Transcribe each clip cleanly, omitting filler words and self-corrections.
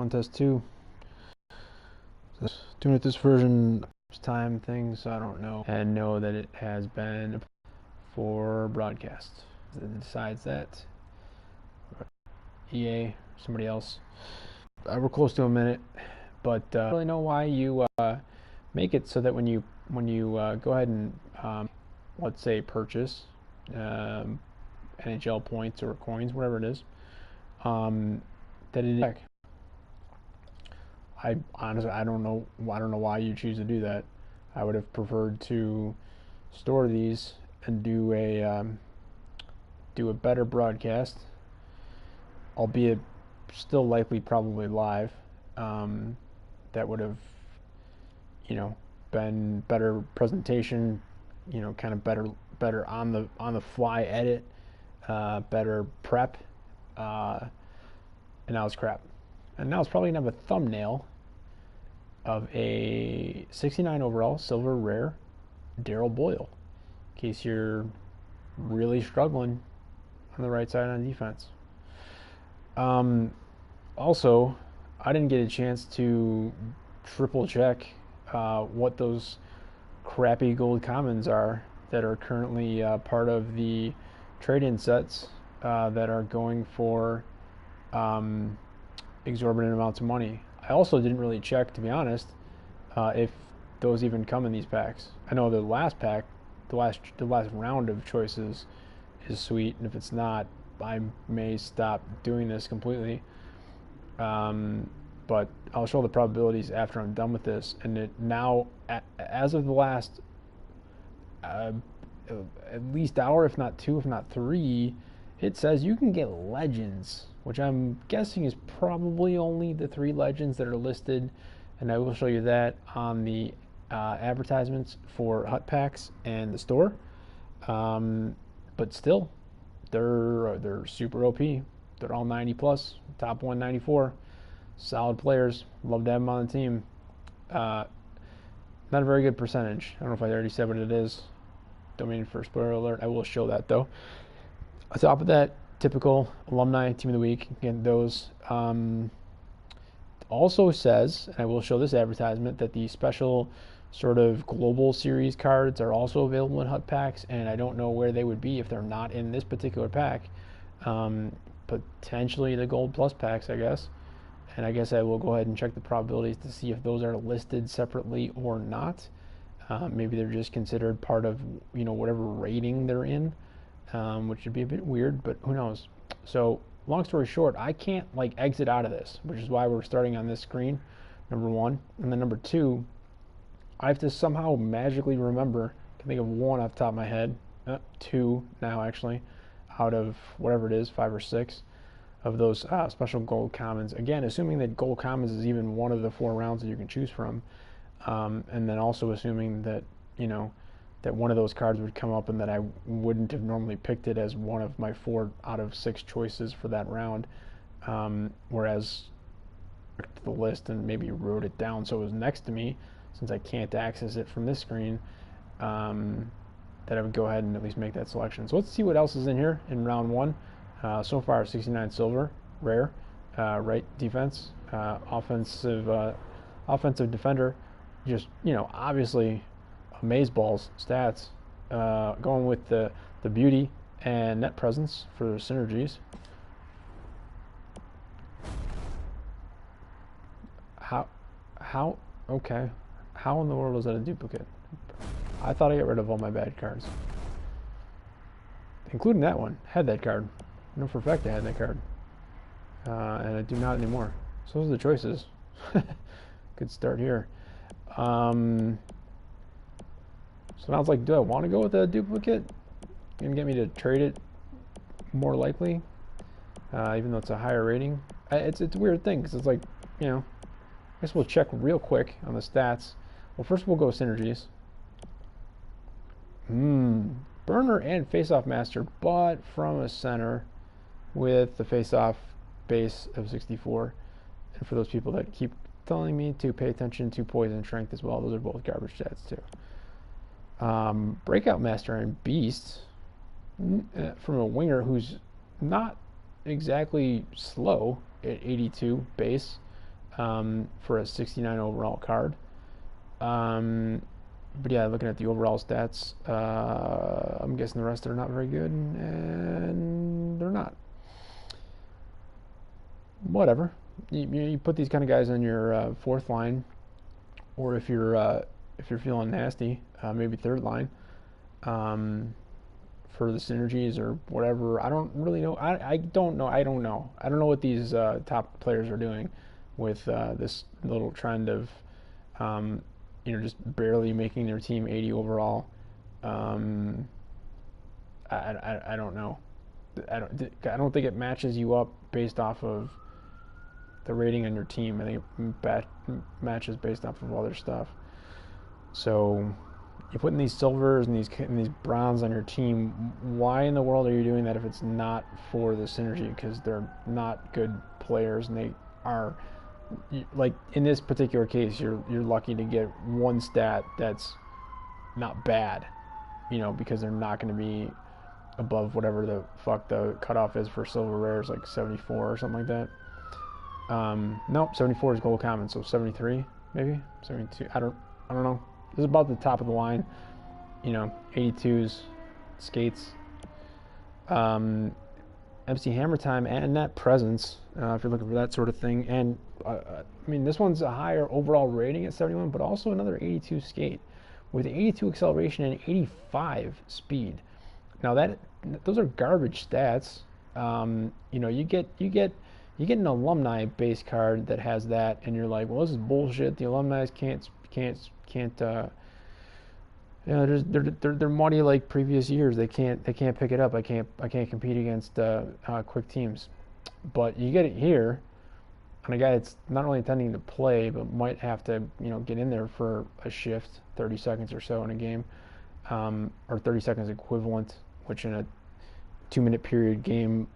Test 2. Doing it this version time thing, so I don't know. And know that it has been for broadcast. It decides that. EA, somebody else. We're close to a minute, but I don't really know why you make it so that when you go ahead and let's say purchase NHL points or coins, whatever it is, that it is. I honestly I don't know why you choose to do that. I would have preferred to store these and do a better broadcast, albeit still likely probably live. That would have been better presentation, kind of better on the fly edit, better prep, and now it's crap. And now it's probably gonna have a thumbnail of a 69 overall silver rare Daryl Boyle, in case you're really struggling on the right side on defense. Also, I didn't get a chance to triple check what those crappy gold commons are that are currently part of the trade-in sets that are going for exorbitant amounts of money. I also didn't really check, to be honest, if those even come in these packs. I know the last pack, the last round of choices is sweet, and if it's not, I may stop doing this completely. But I'll show the probabilities after I'm done with this. And it now, as of the last at least hour, if not 2, if not 3, it says you can get legends, which I'm guessing is probably only the 3 legends that are listed, and I will show you that on the advertisements for hut packs and the store. But still, they're super OP. They're all 90 plus, top 194, solid players. Love to have them on the team. Not a very good percentage. I don't know if I already said what it is. Don't mean for spoiler alert. I will show that though. On top of that, typical alumni team of the week. Again, those also says, and I will show this advertisement, that the special sort of global series cards are also available in hut packs, and I don't know where they would be if they're not in this particular pack. Potentially the gold plus packs, I guess. And I guess I will go ahead and check the probabilities to see if those are listed separately or not. Maybe they're just considered part of whatever rating they're in, which would be a bit weird, but who knows. So long story short, I can't exit out of this, which is why we're starting on this screen, number 1. And then number 2, I have to somehow magically remember, I can think of 1 off the top of my head, 2 now actually, out of whatever it is, 5 or 6 of those special gold commons. Again, assuming that gold commons is even one of the 4 rounds that you can choose from, and then also assuming that that one of those cards would come up and that I wouldn't have normally picked it as one of my 4 out of 6 choices for that round, whereas the list and maybe wrote it down so it was next to me, since I can't access it from this screen, that I would go ahead and at least make that selection. So let's see what else is in here in round 1. So far, 69 silver, rare, right defense, offensive defender, just obviously amazeballs stats, going with the beauty and net presence for synergies. Okay, how in the world is that a duplicate? I thought I got rid of all my bad cards, including that one. Had that card. I know for a fact I had that card, and I do not anymore. So those are the choices. Good start here. So now it's like, do I want to go with a duplicate? Gonna get me to trade it more likely, even though it's a higher rating. It's a weird thing because it's like, I guess we'll check real quick on the stats. Well, first we'll go synergies. Burner and face-off master, but from a center with the face-off base of 64. And for those people that keep telling me to pay attention to poison strength as well, those are both garbage stats too. Breakout master and beast from a winger who's not exactly slow at 82 base, for a 69 overall card. But yeah, looking at the overall stats, I'm guessing the rest are not very good, and they're not. Whatever. You put these kind of guys on your fourth line, or if you're feeling nasty, maybe third line, for the synergies or whatever. I don't really know. I don't know. I don't know. I don't know what these top players are doing with this little trend of just barely making their team 80 overall. I don't know. I don't think it matches you up based off of the rating on your team. I think it matches based off of other stuff. So you're putting these silvers and these bronze on your team. Why in the world are you doing that if it's not for the synergy? Because they're not good players, and they are, like in this particular case, you're lucky to get one stat that's not bad, because they're not going to be above whatever the fuck the cutoff is for silver rares, like 74 or something like that. Nope, 74 is gold common, so 73 maybe 72. I don't know. This is about the top of the line, 82s, skates, MC Hammer Time, and net presence, if you're looking for that sort of thing. And this one's a higher overall rating at 71, but also another 82 skate with 82 acceleration and 85 speed. Now those are garbage stats. You get an alumni base card that has that, and you're like, well, this is bullshit. The alumni can't. They're muddy like previous years. They can't pick it up. I can't compete against quick teams. But you get it here on a guy that's not only intending to play, but might have to get in there for a shift, 30 seconds or so in a game, or 30 seconds equivalent, which in a 2-minute period game,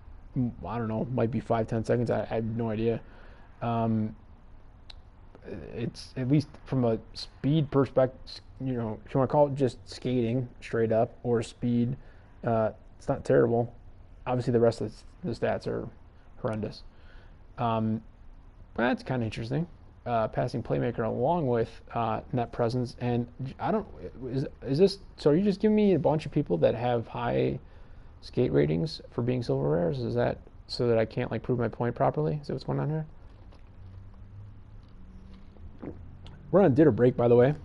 I don't know, might be 5-10 seconds. I have no idea. It's, at least from a speed perspective, if you want to call it just skating straight up or speed, it's not terrible. Obviously, the rest of the stats are horrendous. That's kind of interesting. Passing playmaker along with net presence, and is this? So are you just giving me a bunch of people that have high skate ratings for being silver rares? Is that so that I can't prove my point properly? Is that what's going on here? We're on a dinner break, by the way,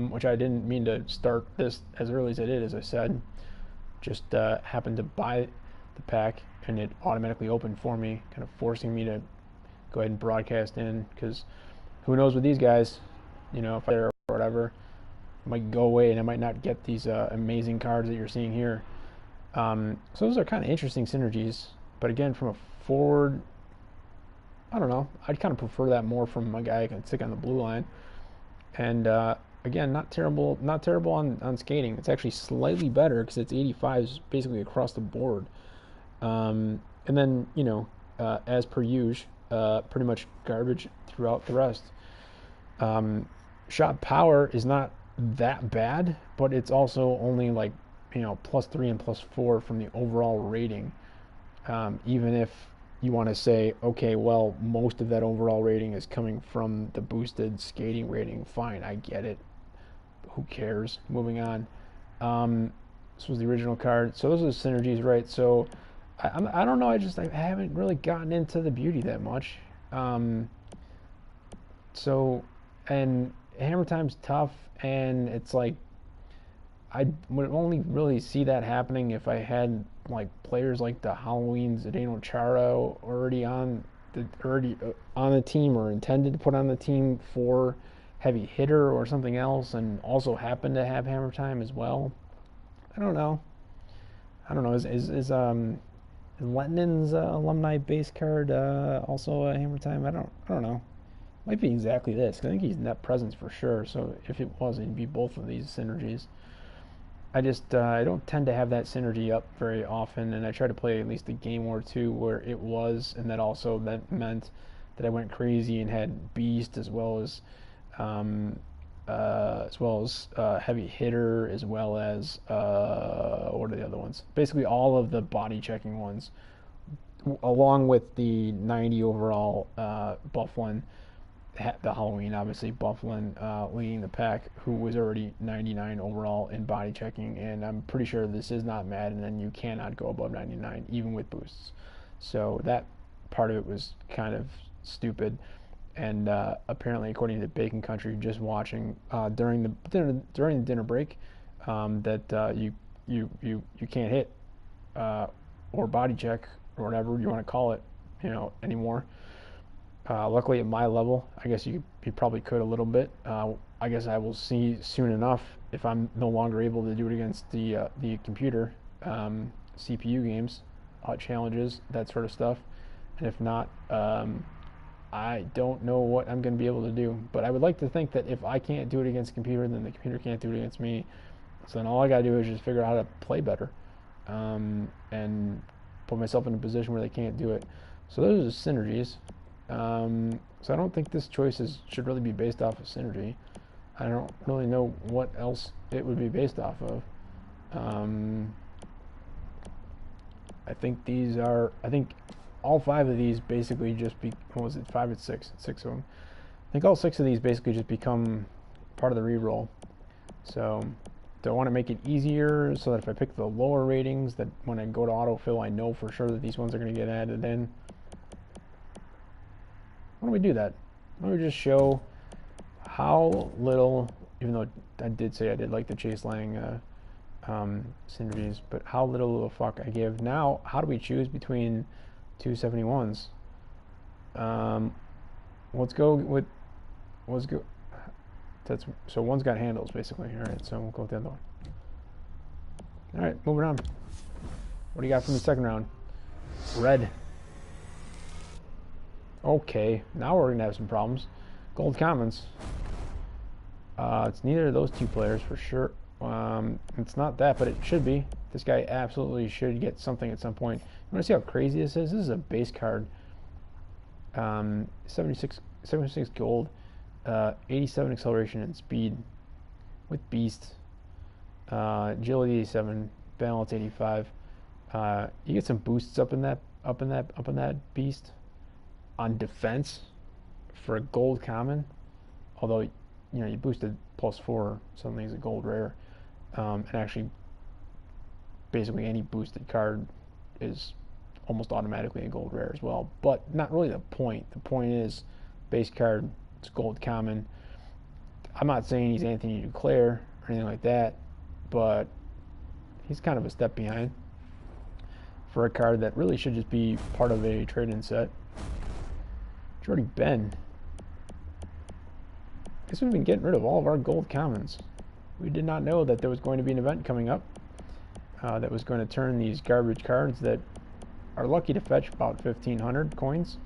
which I didn't mean to start this as early as I did, as I said. Just happened to buy the pack, and it automatically opened for me, kind of forcing me to go ahead and broadcast in, because who knows with these guys, if I or whatever, I might go away and I might not get these amazing cards that you're seeing here. So those are kind of interesting synergies, but again, from a forward, I don't know. I'd kind of prefer that more from a guy who can stick on the blue line. And again, not terrible on skating. It's actually slightly better because it's 85s basically across the board. And then, as per usual, pretty much garbage throughout the rest. Shot power is not that bad, but it's also only +3 and +4 from the overall rating. Even if you want to say, okay, well, most of that overall rating is coming from the boosted skating rating. Fine, I get it. Who cares? Moving on. This was the original card. So those are the synergies, right? So I don't know. I haven't really gotten into the beauty that much. And Hammer Time's tough, and it's like I would only really see that happening if I had players like the Halloween Zdeno Chara already on the team, or intended to put on the team for heavy hitter or something else, and also happen to have Hammer Time as well. I don't know. Is Letnin's alumni base card also a Hammer Time? I don't know. Might be exactly this. I think he's net presence for sure. So if it was, it'd be both of these synergies. I don't tend to have that synergy up very often, and I try to play at least a game or two where it was, and that also meant that I went crazy and had beast as well as heavy hitter, as well as what are the other ones? Basically, all of the body checking ones along with the 90 overall Bufflin, the Halloween, obviously, Bufflin leading the pack, who was already 99 overall in body checking. And I'm pretty sure this is not Madden, and you cannot go above 99, even with boosts. So that part of it was kind of stupid. And apparently, according to Bacon Country, just watching during the dinner break, that you can't hit or body check or whatever you want to call it, anymore. Luckily, at my level, I guess you probably could a little bit. I guess I will see soon enough if I'm no longer able to do it against the computer, CPU games, challenges, that sort of stuff. And if not, I don't know what I'm going to be able to do. But I would like to think that if I can't do it against the computer, then the computer can't do it against me. So then all I got to do is just figure out how to play better, and put myself in a position where they can't do it. So those are the synergies. So I don't think this choice should really be based off of synergy. I don't really know what else it would be based off of. I think all 5 of these basically just what was it, 5 and 6? 6 of them. I think all 6 of these basically just become part of the reroll. So do I want to make it easier so that if I pick the lower ratings, that when I go to autofill, I know for sure that these ones are going to get added in? Why don't we do that? Why don't we just show how little, even though I did say I did like the Chase Lang synergies, but how little of a fuck I give. Now, how do we choose between 271s? Let's go. So one's got handles, basically. All right, so we'll go with the other one. All right, moving on. What do you got from the second round? Red. Okay, now we're gonna have some problems. Gold commons. It's neither of those 2 players for sure. It's not that, but it should be. This guy absolutely should get something at some point. You want to see how crazy this is? This is a base card. 76 gold, 87 acceleration and speed with beast, agility 87, balance 85. You get some boosts up in that beast. On defense for a gold common, although you boosted +4, something is a gold rare, and actually basically any boosted card is almost automatically a gold rare as well, but not really the point. The point is base card, it's gold common. I'm not saying he's Anthony Duclair or anything like that, but he's kind of a step behind for a card that really should just be part of a trade-in set. Jordy Ben. Guess we've been getting rid of all of our gold commons. We did not know that there was going to be an event coming up that was going to turn these garbage cards that are lucky to fetch about 1,500 coins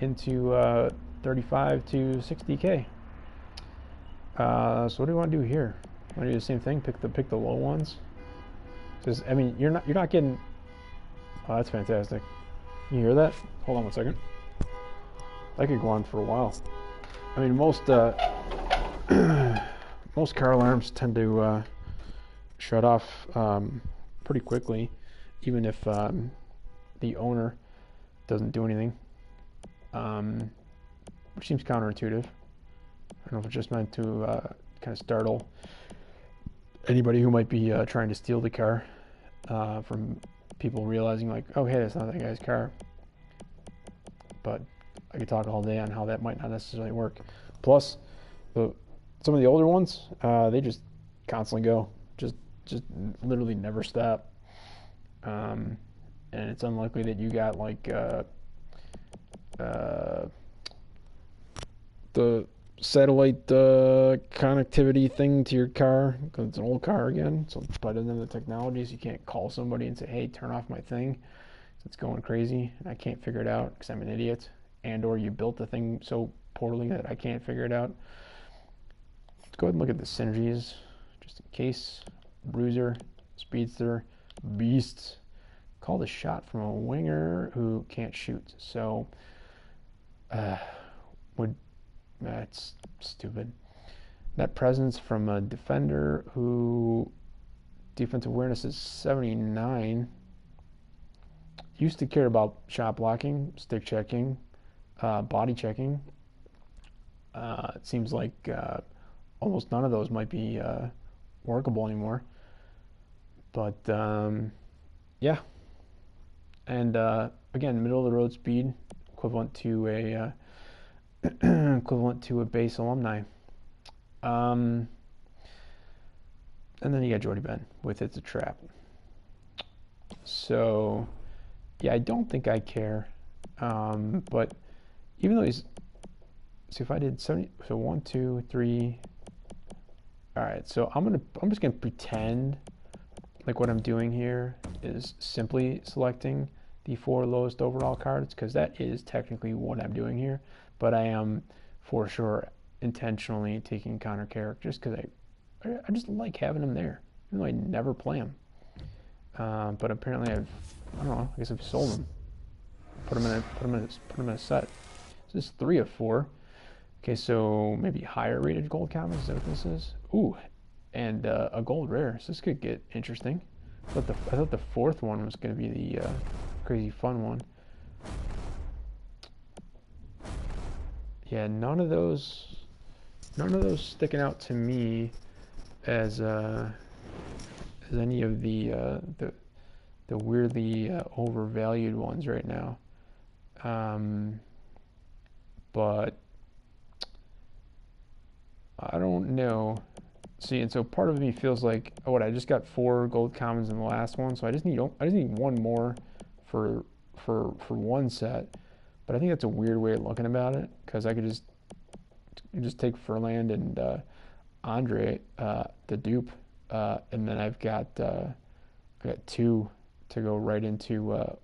into 35 to 60k. So what do we want to do here? Want to do the same thing? Pick the low ones. Just, I mean, you're not getting. Oh, that's fantastic. You hear that? Hold on one second. That could go on for a while. I mean, most most car alarms tend to shut off pretty quickly, even if the owner doesn't do anything, which seems counterintuitive. I don't know if it's just meant to kind of startle anybody who might be trying to steal the car from people realizing, like, oh, hey, that's not that guy's car. But I could talk all day on how that might not necessarily work. Plus, some of the older ones, they just constantly go, just literally never stop. And it's unlikely that you got like the satellite connectivity thing to your car, because it's an old car again, so it probably doesn't have the technology, so you can't call somebody and say, hey, turn off my thing, it's going crazy and I can't figure it out because I'm an idiot, and or you built the thing so poorly that I can't figure it out. Let's go ahead and look at the synergies just in case. Bruiser, speedster, beast, called a shot from a winger who can't shoot, so that's stupid. That presence from a defender who defensive awareness is 79. used to care about shot blocking, stick checking, body checking. It seems like almost none of those might be workable anymore. But yeah, and again, middle of the road speed, equivalent to a equivalent to a base alumni. And then you got Jordy Ben with It's a Trap. So yeah, I don't think I care. But even though he's, so if I did 70, so 1, 2, 3. All right, so I'm just gonna pretend like what I'm doing here is simply selecting the 4 lowest overall cards, because that is technically what I'm doing here. But I am for sure intentionally taking counter character just because I just like having them there, even though I never play them. But apparently I don't know. I guess I've sold them. Put them in a set. So this is 3 of 4. Okay, so maybe higher rated gold commons. Is that what this is? Ooh, and a gold rare. So this could get interesting. I thought the 4th one was going to be the crazy fun one. Yeah, none of those sticking out to me as any of the weirdly overvalued ones right now. But I don't know. See, and so part of me feels like, oh, what, I just got 4 gold commons in the last one, so I just need one more for one set. But I think that's a weird way of looking about it, because I could just take Furland and Andre, the dupe, and then I've got 2 to go right into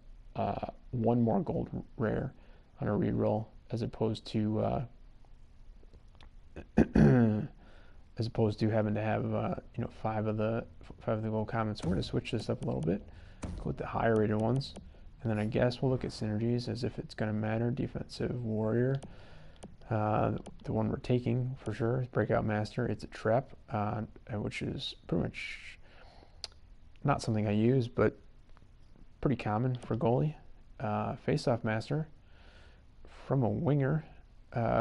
1 more gold rare on a reroll, as opposed to having to have 5 of the gold commons. So we're gonna switch this up a little bit, go with the higher rated ones, and then I guess we'll look at synergies as if it's gonna matter. Defensive warrior, the one we're taking for sure is Breakout Master. It's a trap, which is pretty much not something I use, but pretty common for goalie. Face-off Master from a winger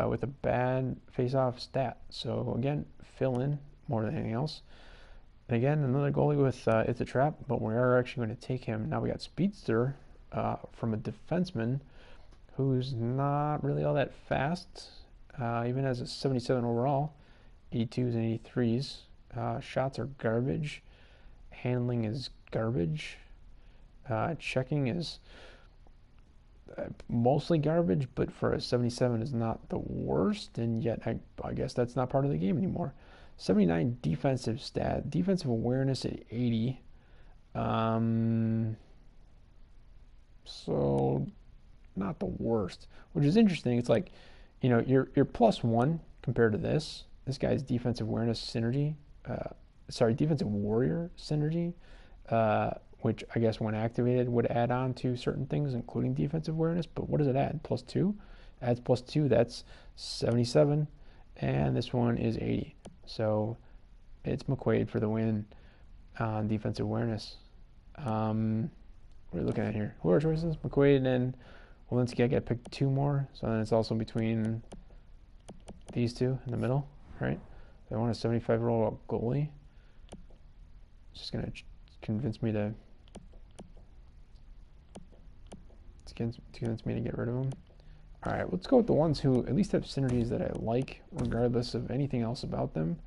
with a bad face-off stat. So again, fill in more than anything else. And again, another goalie with It's a Trap, but we are actually going to take him. Now we got Speedster from a defenseman who's not really all that fast, even as a 77 overall, 82s and 83s. Shots are garbage. Handling is garbage. Checking is mostly garbage, but for a 77 is not the worst, and yet I guess that's not part of the game anymore. 79 defensive stat, defensive awareness at 80. So not the worst, which is interesting. It's like, you're +1 compared to this. This guy's defensive awareness synergy, defensive warrior synergy, which I guess when activated would add on to certain things, including defensive awareness. But what does it add? +2? Adds +2, that's 77, and this one is 80. So it's McQuaid for the win on defensive awareness. What are we looking at here? Who are our choices? McQuaid and Walensky. I got to pick 2 more, so then it's also between these 2 in the middle, right? I want a 75-year-old goalie. It's just going to convince me to get rid of them. All right, let's go with the ones who at least have synergies that I like, regardless of anything else about them.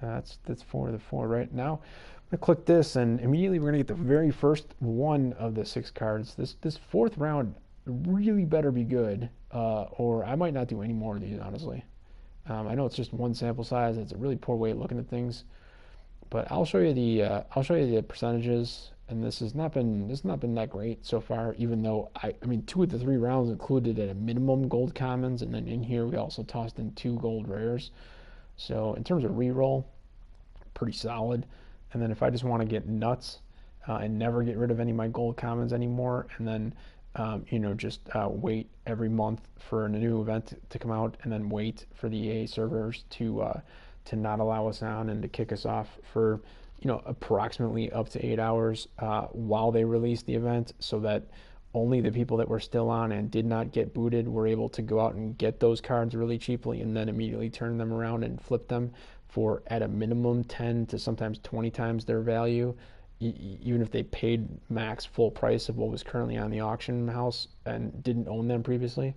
That's 4 of the 4 right now. I'm gonna click this, and immediately we're gonna get the very first one of the 6 cards. This 4th round really better be good, or I might not do any more of these, honestly. I know it's just 1 sample size. It's a really poor way of looking at things, but I'll show you the percentages. And this has not been that great so far, even though I mean 2 of the 3 rounds included at a minimum gold commons, and then in here we also tossed in 2 gold rares. So in terms of reroll, pretty solid. And then if I just want to get nuts and never get rid of any of my gold commons anymore, and then just wait every month for a new event to come out, and then wait for the EA servers to not allow us on and to kick us off for approximately up to 8 hours while they released the event, so that only the people that were still on and did not get booted were able to go out and get those cards really cheaply and then immediately turn them around and flip them for, at a minimum, 10 to sometimes 20 times their value, even if they paid max full price of what was currently on the auction house and didn't own them previously.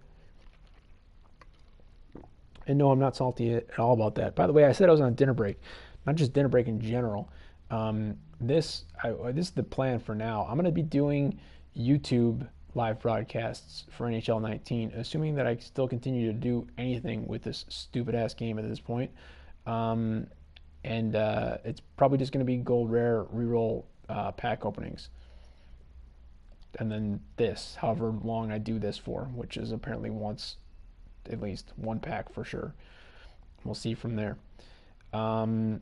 And no, I'm not salty at all about that. By the way, I said I was on a dinner break, not just dinner break in general. This is the plan for now. I'm going to be doing YouTube live broadcasts for NHL19, assuming that I still continue to do anything with this stupid ass game at this point. It's probably just going to be gold rare reroll pack openings. And then this, however long I do this for, which is apparently once, at least one pack for sure. We'll see from there. And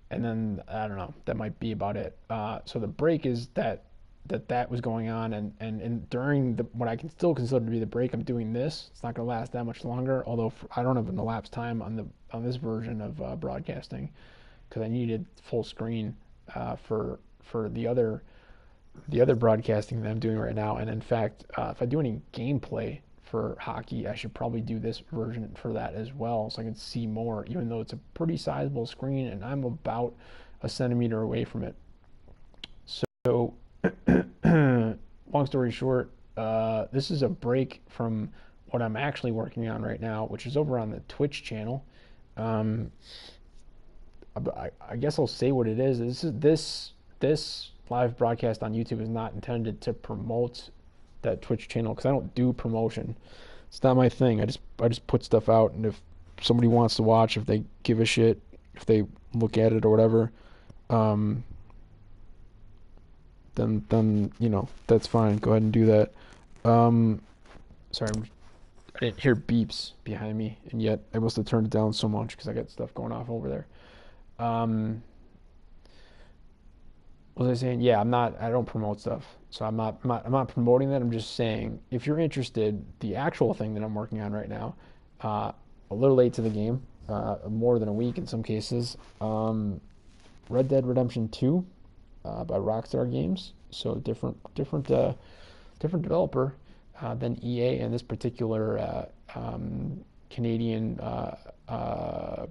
then I don't know, that might be about it. So the break is that was going on, and during what I can still consider to be the break, I'm doing this. It's not going to last that much longer, although I don't have an elapsed time on this version of broadcasting, because I needed full screen for the other broadcasting that I'm doing right now. And in fact, if I do any gameplay for hockey, I should probably do this version for that as well, so I can see more, even though it's a pretty sizable screen and I'm about a centimeter away from it. So long story short, this is a break from what I'm actually working on right now, which is over on the Twitch channel. I guess I'll say what it is. This live broadcast on YouTube is not intended to promote that Twitch channel, because I don't do promotion. It's not my thing. I just put stuff out, and if somebody wants to watch, if they give a shit, if they look at it or whatever, then that's fine. Go ahead and do that. Sorry, I didn't hear beeps behind me, and yet I must have turned it down so much because I got stuff going off over there. What was I saying? Yeah, I don't promote stuff, so I'm not promoting that. I'm just saying, if you're interested, the actual thing that I'm working on right now, a little late to the game, more than a week in some cases, Red Dead Redemption 2 by Rockstar Games. So different developer than EA, and this particular Canadian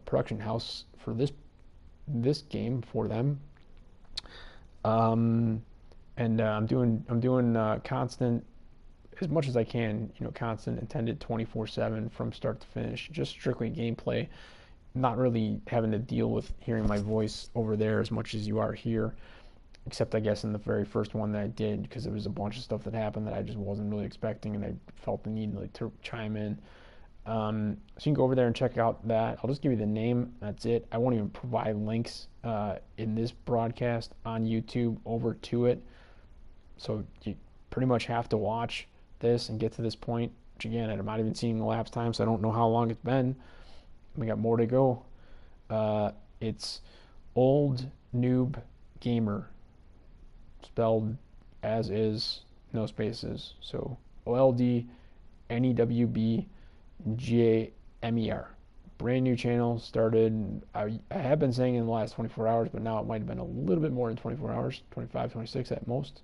production house for this game for them. I'm doing constant, as much as I can, constant intended 24/7 from start to finish, just strictly gameplay, not really having to deal with hearing my voice over there as much as you are here, except I guess in the very first one that I did, because there was a bunch of stuff that happened that I just wasn't really expecting, and I felt the need to chime in. So you can go over there and check out that. I'll just give you the name. That's it. I won't even provide links in this broadcast on YouTube over to it. So you pretty much have to watch this and get to this point, which again, I'm not even seeing the elapsed time, so I don't know how long it's been. We got more to go. It's Old Noob Gamer, spelled as is, no spaces. So OldNewbGamer. Brand new channel, started, I have been saying in the last 24 hours, but now it might have been a little bit more than 24 hours, 25, 26 at most.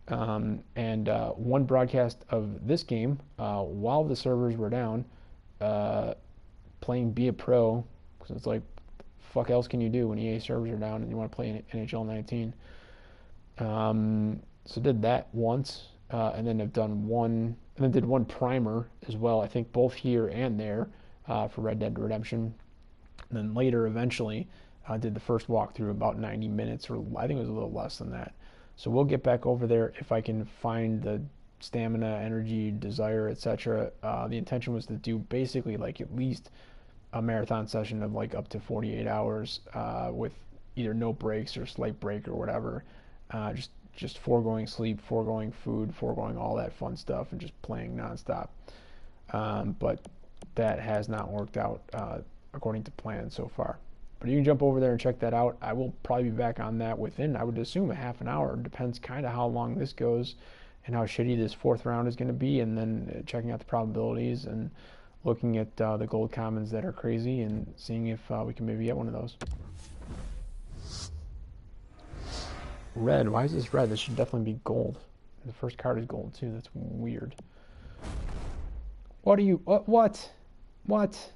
One broadcast of this game while the servers were down, playing Be a Pro, because it's like, fuck else can you do when EA servers are down and you want to play NHL19? So did that once, and then I've done one, and then did one primer as well, I think both here and there, for Red Dead Redemption. And then later, eventually, did the first walkthrough, about 90 minutes, or I think it was a little less than that. So we'll get back over there if I can find the stamina, energy, desire, etc. The intention was to do basically like at least a marathon session of like up to 48 hours with either no breaks or slight break or whatever. Just foregoing sleep, foregoing food, foregoing all that fun stuff, and just playing nonstop. But that has not worked out according to plan so far. But you can jump over there and check that out. I will probably be back on that within, I would assume, a half an hour. Depends kind of how long this goes and how shitty this fourth round is going to be, and then checking out the probabilities and looking at the gold commons that are crazy and seeing if we can maybe get one of those. Red. Why is this red? This should definitely be gold. The first card is gold too. That's weird. What are you? What? What?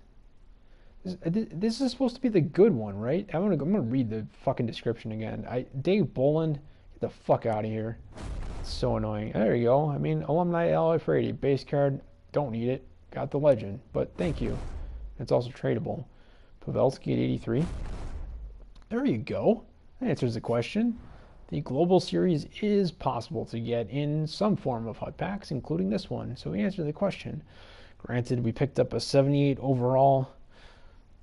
This is supposed to be the good one, right? I'm gonna read the fucking description again. Dave Boland, get the fuck out of here. It's so annoying. There you go. I mean, Alumni Alloy for 80. Base card. Don't need it. Got the legend, but thank you. It's also tradable. Pavelski at 83. There you go. That answers the question. The Global Series is possible to get in some form of HUD packs, including this one. So we answered the question. Granted, we picked up a 78 overall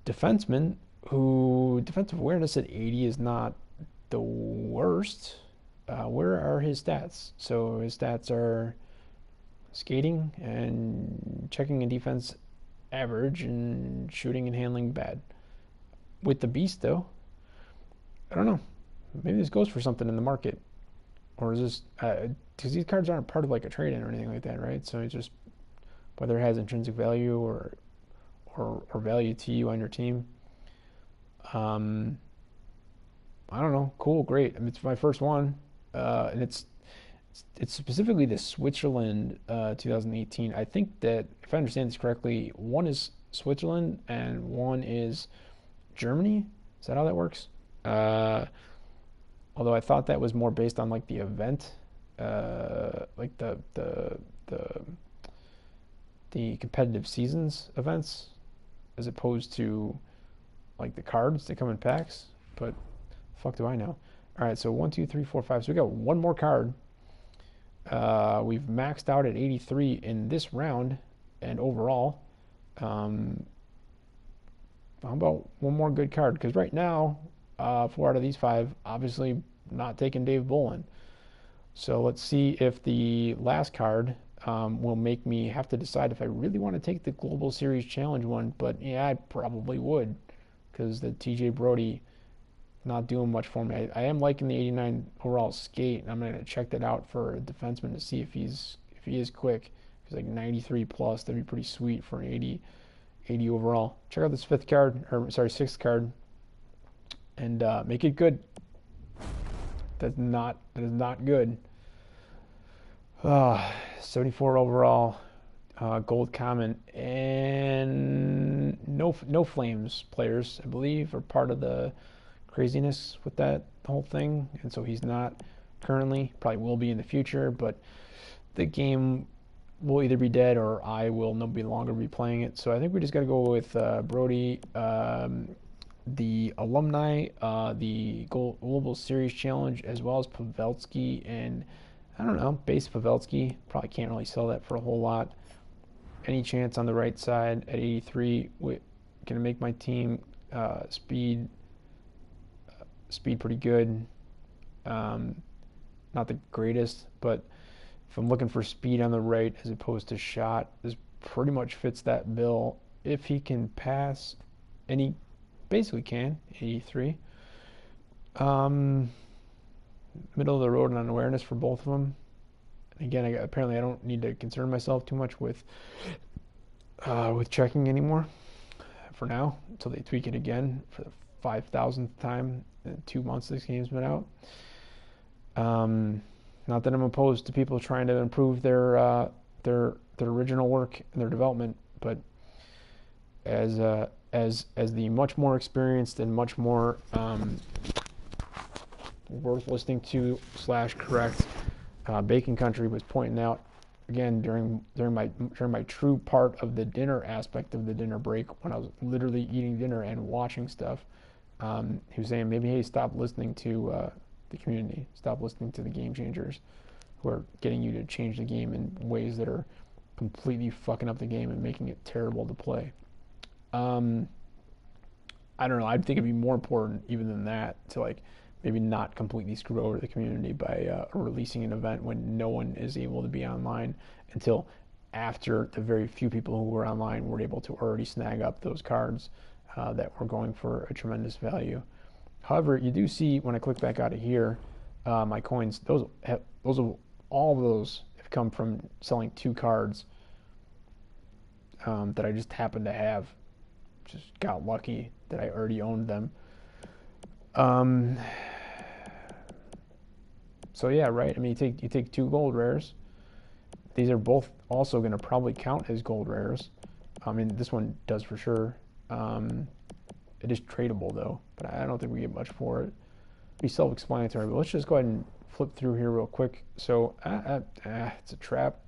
defenseman who defensive awareness at 80 is not the worst. Where are his stats? So his stats are skating and checking and defense average and shooting and handling bad. With the beast though, I don't know. Maybe this goes for something in the market, or is this because these cards aren't part of like a trade-in or anything like that, right? So it's just whether it has intrinsic value or value to you on your team. I don't know. Cool, great. I mean, it's my first one, and it's specifically the Switzerland 2018. I think that if I understand this correctly, one is Switzerland and one is Germany. Is that how that works? Although I thought that was more based on like the event, like the competitive seasons events, as opposed to like the cards that come in packs. But fuck do I know? All right, so 1, 2, 3, 4, 5. So we got one more card. We've maxed out at 83 in this round and overall. How about one more good card? Because right now, 4 out of these 5, obviously not taking Dave Bolin. So let's see if the last card will make me have to decide if I really want to take the Global Series Challenge one. But yeah, I probably would, because the TJ Brody not doing much for me. I am liking the 89 overall skate, and I'm going to check that out for a defenseman to see if he is quick. If he's like 93 plus, that'd be pretty sweet for an 80 overall. Check out this sixth card, and make it good. That is not good. 74 overall, gold common, and no Flames players, I believe, are part of the craziness with that whole thing, and so he's not currently. Probably will be in the future, but the game will either be dead or I will no longer be playing it. So I think we just got to go with Brody, the alumni, the Global Series Challenge, as well as Pavelski, and I don't know, base Pavelski. Probably can't really sell that for a whole lot. Any chance on the right side at 83? Gonna make my team speed pretty good. Not the greatest, but if I'm looking for speed on the right as opposed to shot, this pretty much fits that bill. If he can pass, and he basically can, 83. Middle of the road on awareness for both of them. And again, apparently I don't need to concern myself too much with checking anymore for now, until they tweak it again for the 5,000th time in 2 months this game's been out. Not that I'm opposed to people trying to improve their original work and their development, but as the much more experienced and much more worth listening to / correct Bacon Country was pointing out again during my true part of the dinner aspect of the dinner break, when I was literally eating dinner and watching stuff. He was saying maybe, hey, stop listening to the community, stop listening to the game changers who are getting you to change the game in ways that are completely fucking up the game and making it terrible to play. I don't know, I'd think it'd be more important even than that to like maybe not completely screw over the community by releasing an event when no one is able to be online until after the very few people who were online were able to already snag up those cards that were going for a tremendous value. However, you do see when I click back out of here, my coins, all of those have come from selling 2 cards that I just happened to have. Just got lucky that I already owned them. So yeah, right. I mean, you take 2 gold rares. These are both also going to probably count as gold rares. I mean, this one does for sure. It is tradable though, but I don't think we get much for it. Be self-explanatory, but let's just go ahead and flip through here real quick. So it's a trap.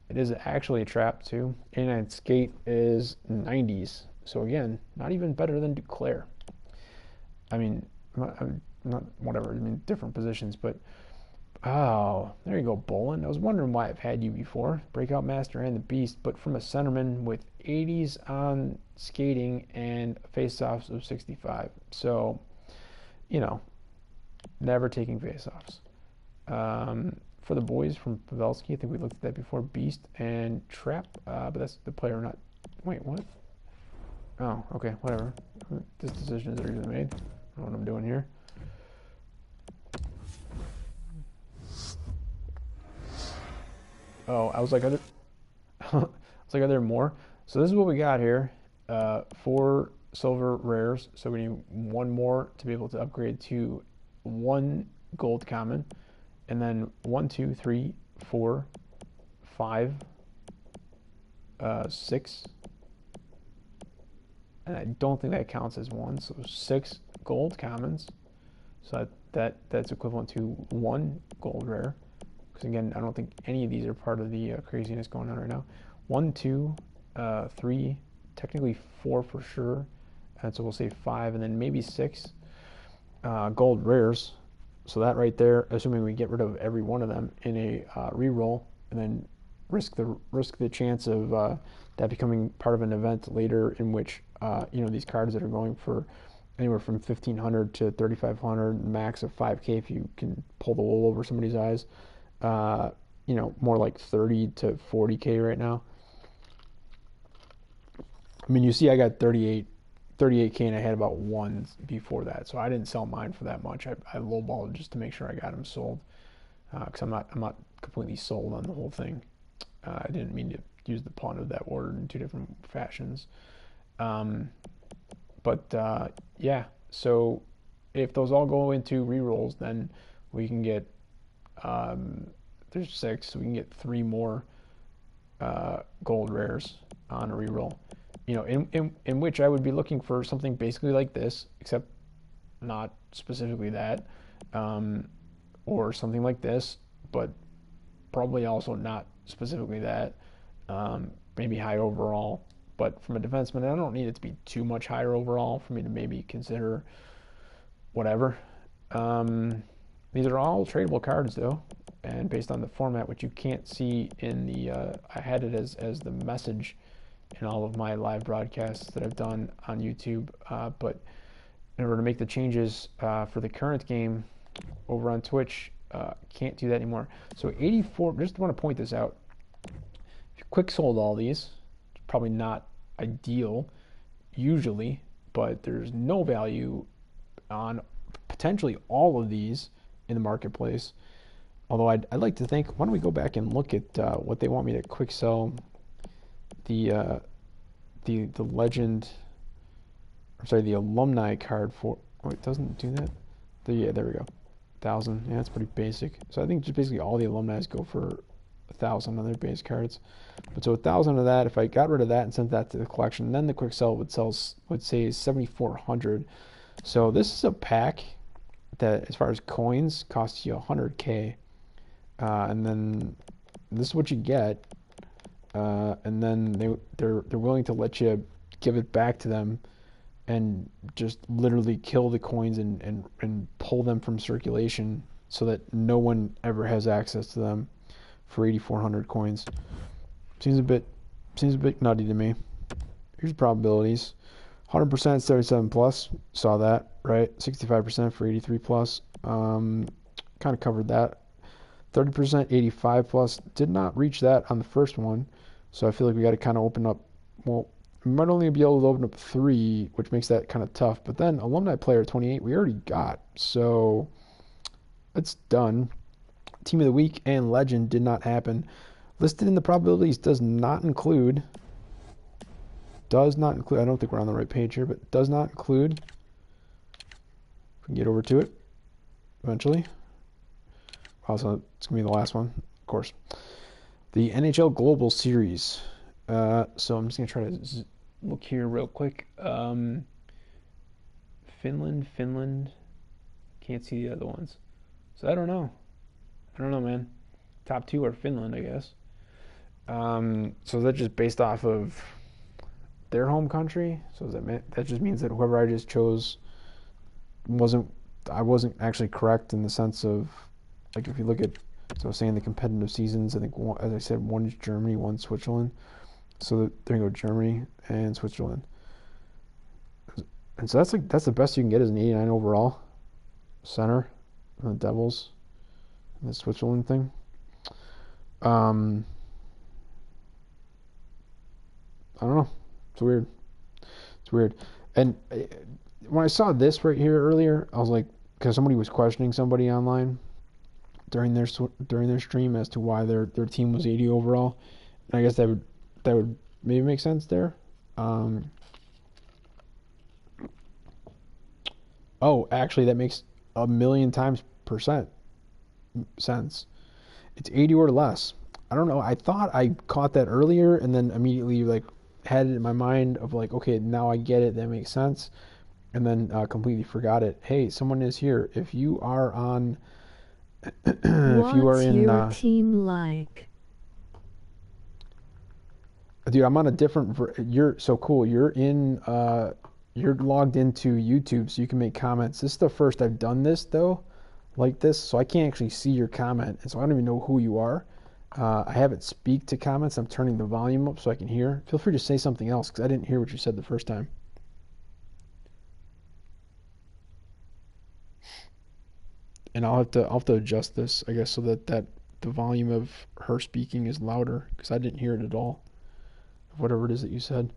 It is actually a trap too. 89 skate is 90s. So again, not even better than Declare. I mean, not whatever. I mean, different positions, but oh, there you go, Bolin. I was wondering why I've had you before. Breakout Master and the Beast, but from a centerman with 80s on skating and face-offs of 65. So, you know, never taking face-offs. For the boys from Pavelski, I think we looked at that before. Beast and Trap, but that's the player, not. Wait, what? Oh, okay, whatever. This decisions are usually made. I don't know what I'm doing here. Oh, I was like, are there more? So this is what we got here. 4 silver rares. So we need 1 more to be able to upgrade to 1 gold common. And then 1, 2, 3, 4, 5, 6. And I don't think that counts as 1. So 6 gold commons. So that's equivalent to 1 gold rare. Because again, I don't think any of these are part of the craziness going on right now. 1, 2, 3, technically 4 for sure. And so we'll say 5, and then maybe 6 gold rares. So that right there, assuming we get rid of every one of them in a reroll, and then risk the chance of that becoming part of an event later, in which these cards that are going for anywhere from 1,500 to 3,500, max of 5K if you can pull the wool over somebody's eyes. More like 30 to 40K right now. I mean, you see I got 38K, and I had about 1 before that, so I didn't sell mine for that much. I lowballed just to make sure I got them sold, because I'm not completely sold on the whole thing. I didn't mean to use the pun of that word in 2 different fashions. Yeah, so if those all go into rerolls, then we can get there's 6, so we can get 3 more gold rares on a reroll. In which I would be looking for something basically like this, except not specifically that, or something like this, but probably also not specifically that. Maybe high overall, but from a defenseman, I don't need it to be too much higher overall for me to maybe consider whatever. These are all tradable cards though, and based on the format, which you can't see in the, I had it as the message in all of my live broadcasts that I've done on YouTube, but in order to make the changes for the current game over on Twitch, can't do that anymore. So 84, just want to point this out. If you quick sold all these, it's probably not ideal usually, but there's no value on potentially all of these in the marketplace. Although I'd like to think, why don't we go back and look at what they want me to quick sell the legend, I'm sorry, the alumni card for. Oh, it doesn't do that. Yeah, there we go. 1,000. Yeah, that's pretty basic. So I think just basically all the alumni go for 1,000 on their base cards. But so 1,000 of that, if I got rid of that and sent that to the collection, then the quick sell would say 7,400. So this is a pack that, as far as coins, costs you 100K, and then this is what you get. And then they're willing to let you give it back to them and just literally kill the coins and pull them from circulation so that no one ever has access to them for 8,400 coins. Seems a bit nutty to me. Here's probabilities. 100% 77 plus, saw that, right? 65% for 83 plus. Kind of covered that. 30% 85 plus, did not reach that on the first one. So I feel like we got to kind of open up, well, we might only be able to open up 3, which makes that kind of tough. But then alumni player 28, we already got. So it's done. Team of the week and legend did not happen. Listed in the probabilities does not include, I don't think we're on the right page here, but does not include, if we can get over to it eventually. Also, it's going to be the last one, of course. The NHL Global Series. So I'm just going to try to look here real quick. Finland. Can't see the other ones. So I don't know. Man. Top 2 are Finland, I guess. So that's just based off of their home country. So that just means that whoever I just chose I wasn't actually correct in the sense of, like, if you look at, so I was saying the competitive seasons, I think as I said, one is Germany, one Switzerland. So there you go, Germany and Switzerland. And so that's the best you can get as an 89 overall center for the Devils in the Switzerland thing. I don't know. It's weird. And when I saw this right here earlier, I was like, because somebody was questioning somebody online during their stream as to why their team was 80 overall. And I guess that would maybe make sense there. Oh, actually, that makes a million times percent sense. It's 80 or less. I don't know. I thought I caught that earlier and then immediately like had it in my mind of like, okay, now I get it. That makes sense. And then completely forgot it. Hey, someone is here. If you are on, if you are in, your team like? Dude, I'm on a different. You're so cool. You're in. You're logged into YouTube, so you can make comments. This is the first I've done this though, like this, so I can't actually see your comment, and so I don't even know who you are. I have it speak to comments. I'm turning the volume up so I can hear. Feel free to say something else because I didn't hear what you said the first time. And I'll have to adjust this, I guess, so that the volume of her speaking is louder because I didn't hear it at all. Whatever it is that you said.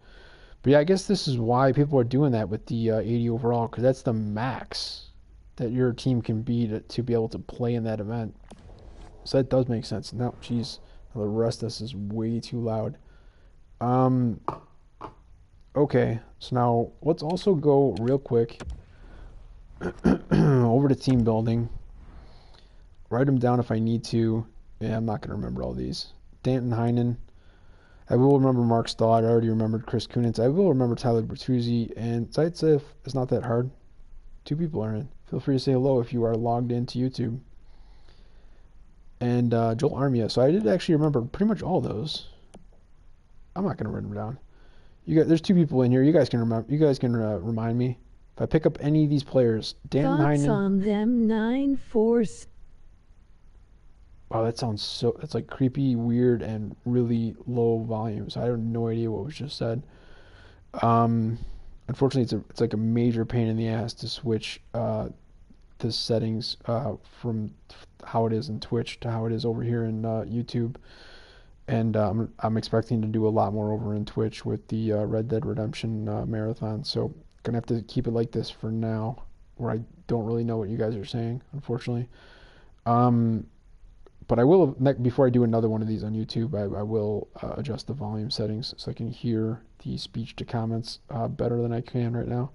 But yeah, I guess this is why people are doing that with the 80 overall, because that's the max that your team can be to be able to play in that event. So that does make sense. Now, geez, the rest of this is way too loud. Okay, so now let's also go real quick over to team building. Write them down if I need to. Yeah, I'm not going to remember all these. Danton Heinen. I will remember Mark Stahl. I already remembered Chris Kunitz. I will remember Tyler Bertuzzi. And Zaitsev. It's not that hard. 2 people are in. Feel free to say hello if you are logged into YouTube. And Joel Armia. So I did actually remember pretty much all those. I'm not going to write them down. There's 2 people in here. You guys can remember. You guys can remind me. If I pick up any of these players, Danton Heinen. Thoughts on them 9-4. Wow, that sounds so. That's like creepy, weird, and really low volume. So I have no idea what was just said. Unfortunately, it's like a major pain in the ass to switch the settings from how it is in Twitch to how it is over here in YouTube. And I'm expecting to do a lot more over in Twitch with the Red Dead Redemption marathon. So gonna have to keep it like this for now, where I don't really know what you guys are saying, unfortunately. But I will, before I do another one of these on YouTube, I will adjust the volume settings so I can hear the speech to comments better than I can right now.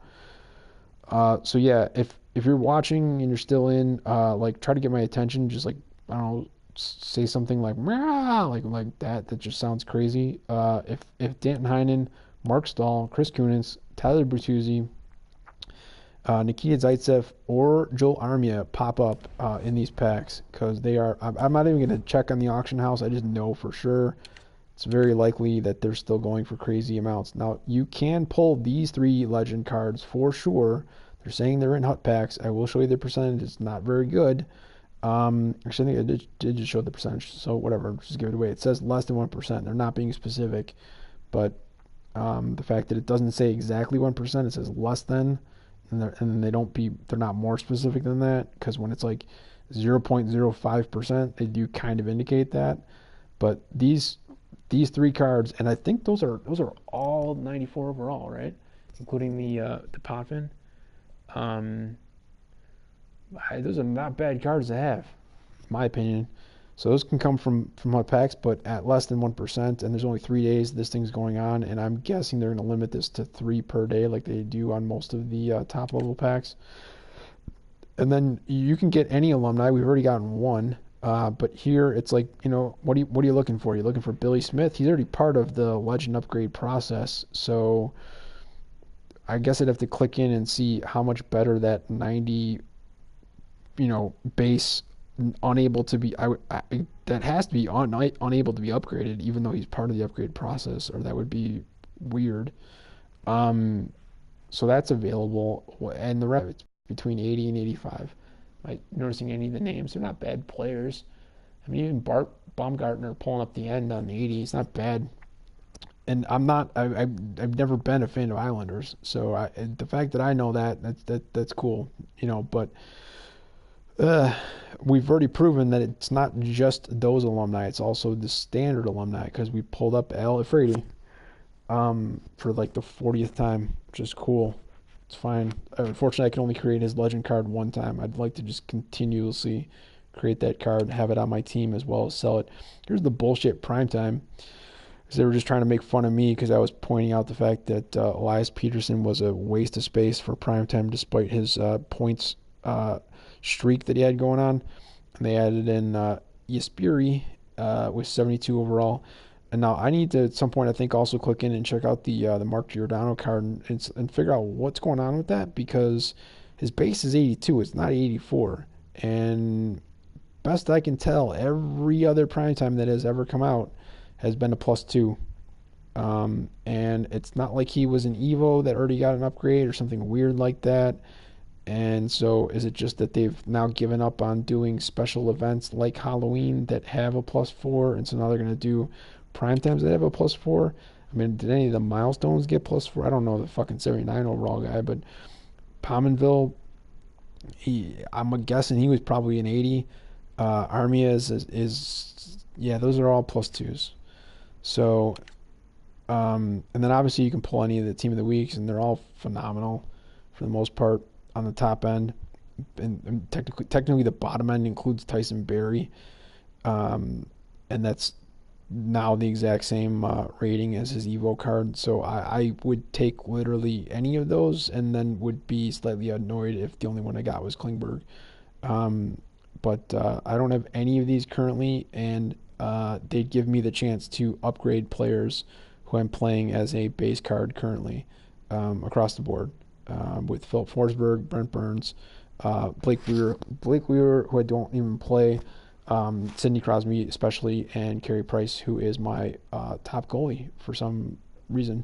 So yeah, if you're watching and you're still in, like, try to get my attention. Just like, I don't know, say something like "Meow," like that. That just sounds crazy. If Danton Heinen, Mark Stahl, Chris Kunitz, Tyler Bertuzzi, Nikita Zaitsev or Joel Armia pop up in these packs, because they are. I'm not even going to check on the auction house. I just know for sure it's very likely that they're still going for crazy amounts. Now, you can pull these 3 legend cards for sure. They're saying they're in hut packs. I will show you the percentage. It's not very good. Actually, I think I did just show the percentage, so whatever, just give it away. It says less than 1%. They're not being specific, but the fact that it doesn't say exactly 1%, it says less than. And they're not more specific than that, because when it's like 0.05%, they do kind of indicate that. But these 3 cards, and I think those are all 94 overall, right? Including the Potvin. Those are not bad cards to have, in my opinion. So those can come from hot packs, but at less than 1%, and there's only 3 days this thing's going on, and I'm guessing they're going to limit this to 3 per day like they do on most of the top level packs. And then you can get any alumni. We've already gotten one. But here it's like, what are you looking for? You're looking for Billy Smith. He's already part of the legend upgrade process. So I guess I'd have to click in and see how much better that 90, base unable to be that has to be unable to be upgraded, even though he's part of the upgrade process, or that would be weird. Um, so that's available, and the rest it's between 80 and 85. Like noticing any of the names, they're not bad players. I mean, even Bart Baumgartner pulling up the end on 80, it's not bad. And I'm not, I've never been a fan of Islanders, so the fact that I know that's cool, But uh, we've already proven that it's not just those alumni; it's also the standard alumni because we pulled up Al Ifredi for like the 40th time, which is cool. It's fine. Unfortunately, I can only create his legend card one time. I'd like to just continuously create that card, have it on my team as well as sell it. Here's the bullshit primetime. They were just trying to make fun of me because I was pointing out the fact that Elias Peterson was a waste of space for primetime despite his points streak that he had going on. And they added in Yaspiri with 72 overall. And now I need to at some point I think also click in and check out the Mark Giordano card and figure out what's going on with that because his base is 82. It's not 84. And best I can tell, every other primetime that has ever come out has been a +2. And it's not like he was an Evo that already got an upgrade or something weird like that. And so is it just that they've now given up on doing special events like Halloween that have a +4, and so now they're going to do prime times that have a +4? I mean, did any of the milestones get +4? I don't know the fucking 79 overall guy, but Pominville, I'm guessing he was probably an 80. Armia is yeah, those are all +2s. So, and then obviously you can pull any of the team of the weeks, and they're all phenomenal for the most part on the top end. And technically the bottom end includes Tyson Berry, and that's now the exact same rating as his Evo card. So I would take literally any of those, and then would be slightly annoyed if the only one I got was Klingberg. But I don't have any of these currently, and they'd give me the chance to upgrade players who I'm playing as a base card currently across the board with Philip Forsberg, Brent Burns, Blake Weir, who I don't even play, Sidney Crosby especially, and Carey Price, who is my top goalie for some reason.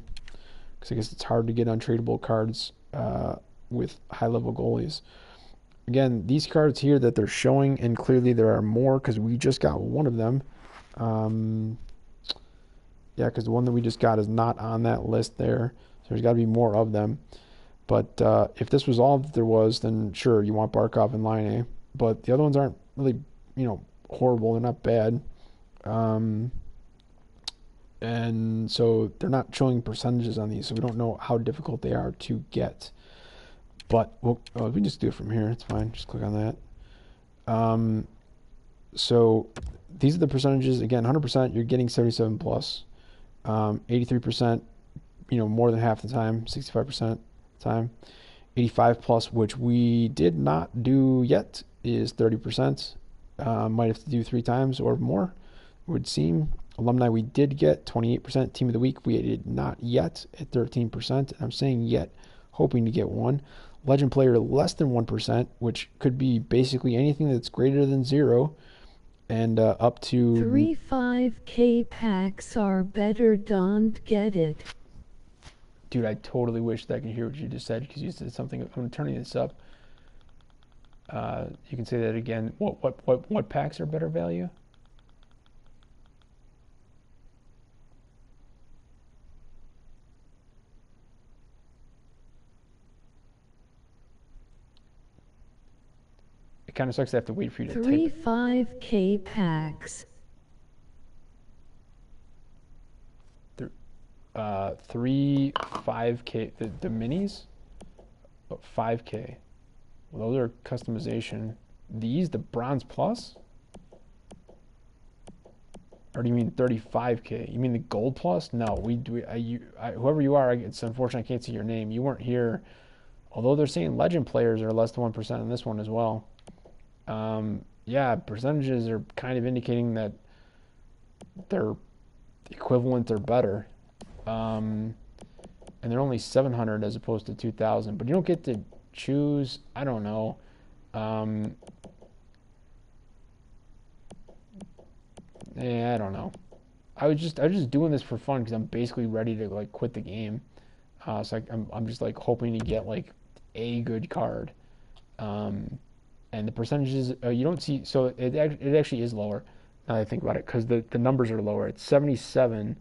Because I guess it's hard to get untradeable cards with high-level goalies. Again, these cards here that they're showing, and clearly there are more because we just got one of them. Yeah, because the one that we just got is not on that list there. So there's got to be more of them. But if this was all that there was, then sure, you want Barkov and Line A. But the other ones aren't really, horrible. They're not bad. And so they're not showing percentages on these, so we don't know how difficult they are to get. But we can just do it from here. It's fine. Just click on that. So these are the percentages. Again, 100%, you're getting 77 plus. 83%, more than half the time, 65% time. 85 plus, which we did not do yet, is 30%. Might have to do 3 times or more, it would seem. Alumni we did get 28%. Team of the week we did not yet at 13%. And I'm saying yet, hoping to get one. Legend player less than 1%, which could be basically anything that's greater than 0. And up to 3 5K packs are better, don't get it. Dude, I totally wish that I could hear what you just said because you said something. I'm turning this up. You can say that again. What packs are better value? It kind of sucks to have to wait for you to 3 type 5K packs. 3 5K. The minis? 5K. Well, those are customization. These, the bronze plus? Or do you mean 35K? You mean the gold plus? No, whoever you are, it's unfortunate I can't see your name. You weren't here. Although they're saying legend players are less than 1% on this one as well. yeah, percentages are kind of indicating that they're equivalent or better. Um, and they're only 700 as opposed to 2,000. But you don't get to choose. I don't know. Um, yeah, I don't know. I was just doing this for fun because I'm basically ready to like quit the game. So I'm just like hoping to get like a good card. Um, and the percentages you don't see. So it actually is lower now that I think about it because the numbers are lower. It's 77,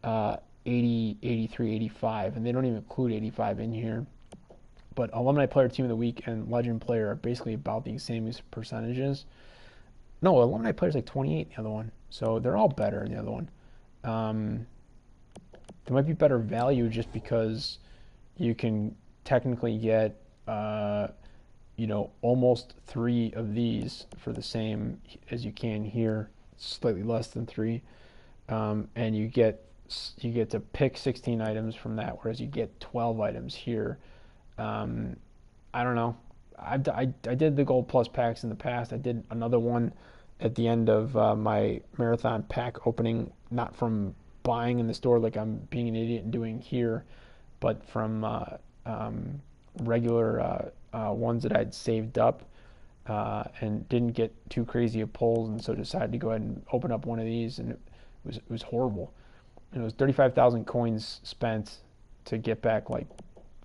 80, 83, 85, and they don't even include 85 in here. But alumni player team of the week and legend player are basically about the same as percentages. No, alumni player's like 28 in the other one, so they're all better in the other one. Um, there might be better value just because you can technically get almost three of these for the same as you can here, slightly less than three, and you get to pick 16 items from that, whereas you get 12 items here. Um, I don't know. I did the gold plus packs in the past. I did another one at the end of my marathon pack opening, not from buying in the store like I'm being an idiot and doing here, but from regular ones that I'd saved up and didn't get too crazy of pulls, and so decided to go ahead and open up one of these, and it was horrible. And it was 35,000 coins spent to get back like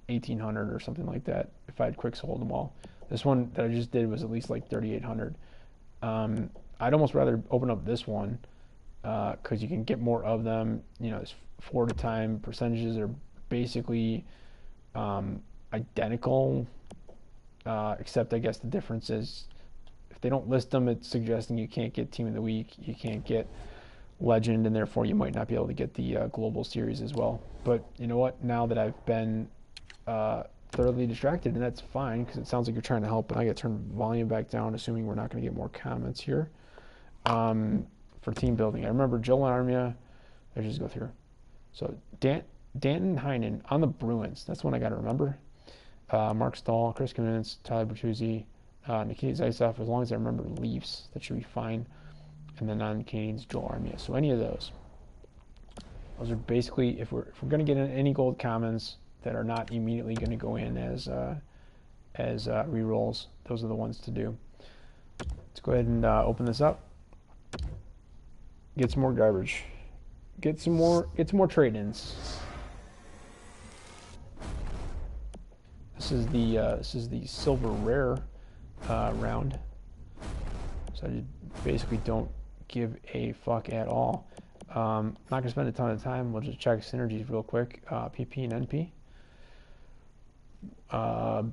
1,800 or something like that if I had quick sold them all. This one that I just did was at least like 3,800. I'd almost rather open up this one because you can get more of them. It's 4 at a time. Percentages are basically identical, except I guess the difference is if they don't list them, it's suggesting you can't get Team of the Week, you can't get Legend, and therefore you might not be able to get the Global Series as well. But you know what? Now that I've been thoroughly distracted, and that's fine because it sounds like you're trying to help, and I got to turn volume back down, assuming we're not going to get more comments here. For team building, I remember Joel Armia. Let's just go through. So Danton Heinen on the Bruins. That's one I got to remember. Mark Stahl, Chris Kamenetz, Tyler Bertuzzi, Nikita Zaitsev. As long as I remember Leafs, that should be fine. And then on Canadiens, Joel Armia. So any of those. Those are basically, if we're going to get in any gold commons that are not immediately going to go in as rerolls, those are the ones to do. Let's go ahead and open this up. Get some more garbage. Get some more trade-ins. This is the silver rare round. So I basically don't give a fuck at all. Not gonna spend a ton of time. We'll just check synergies real quick. PP and NP.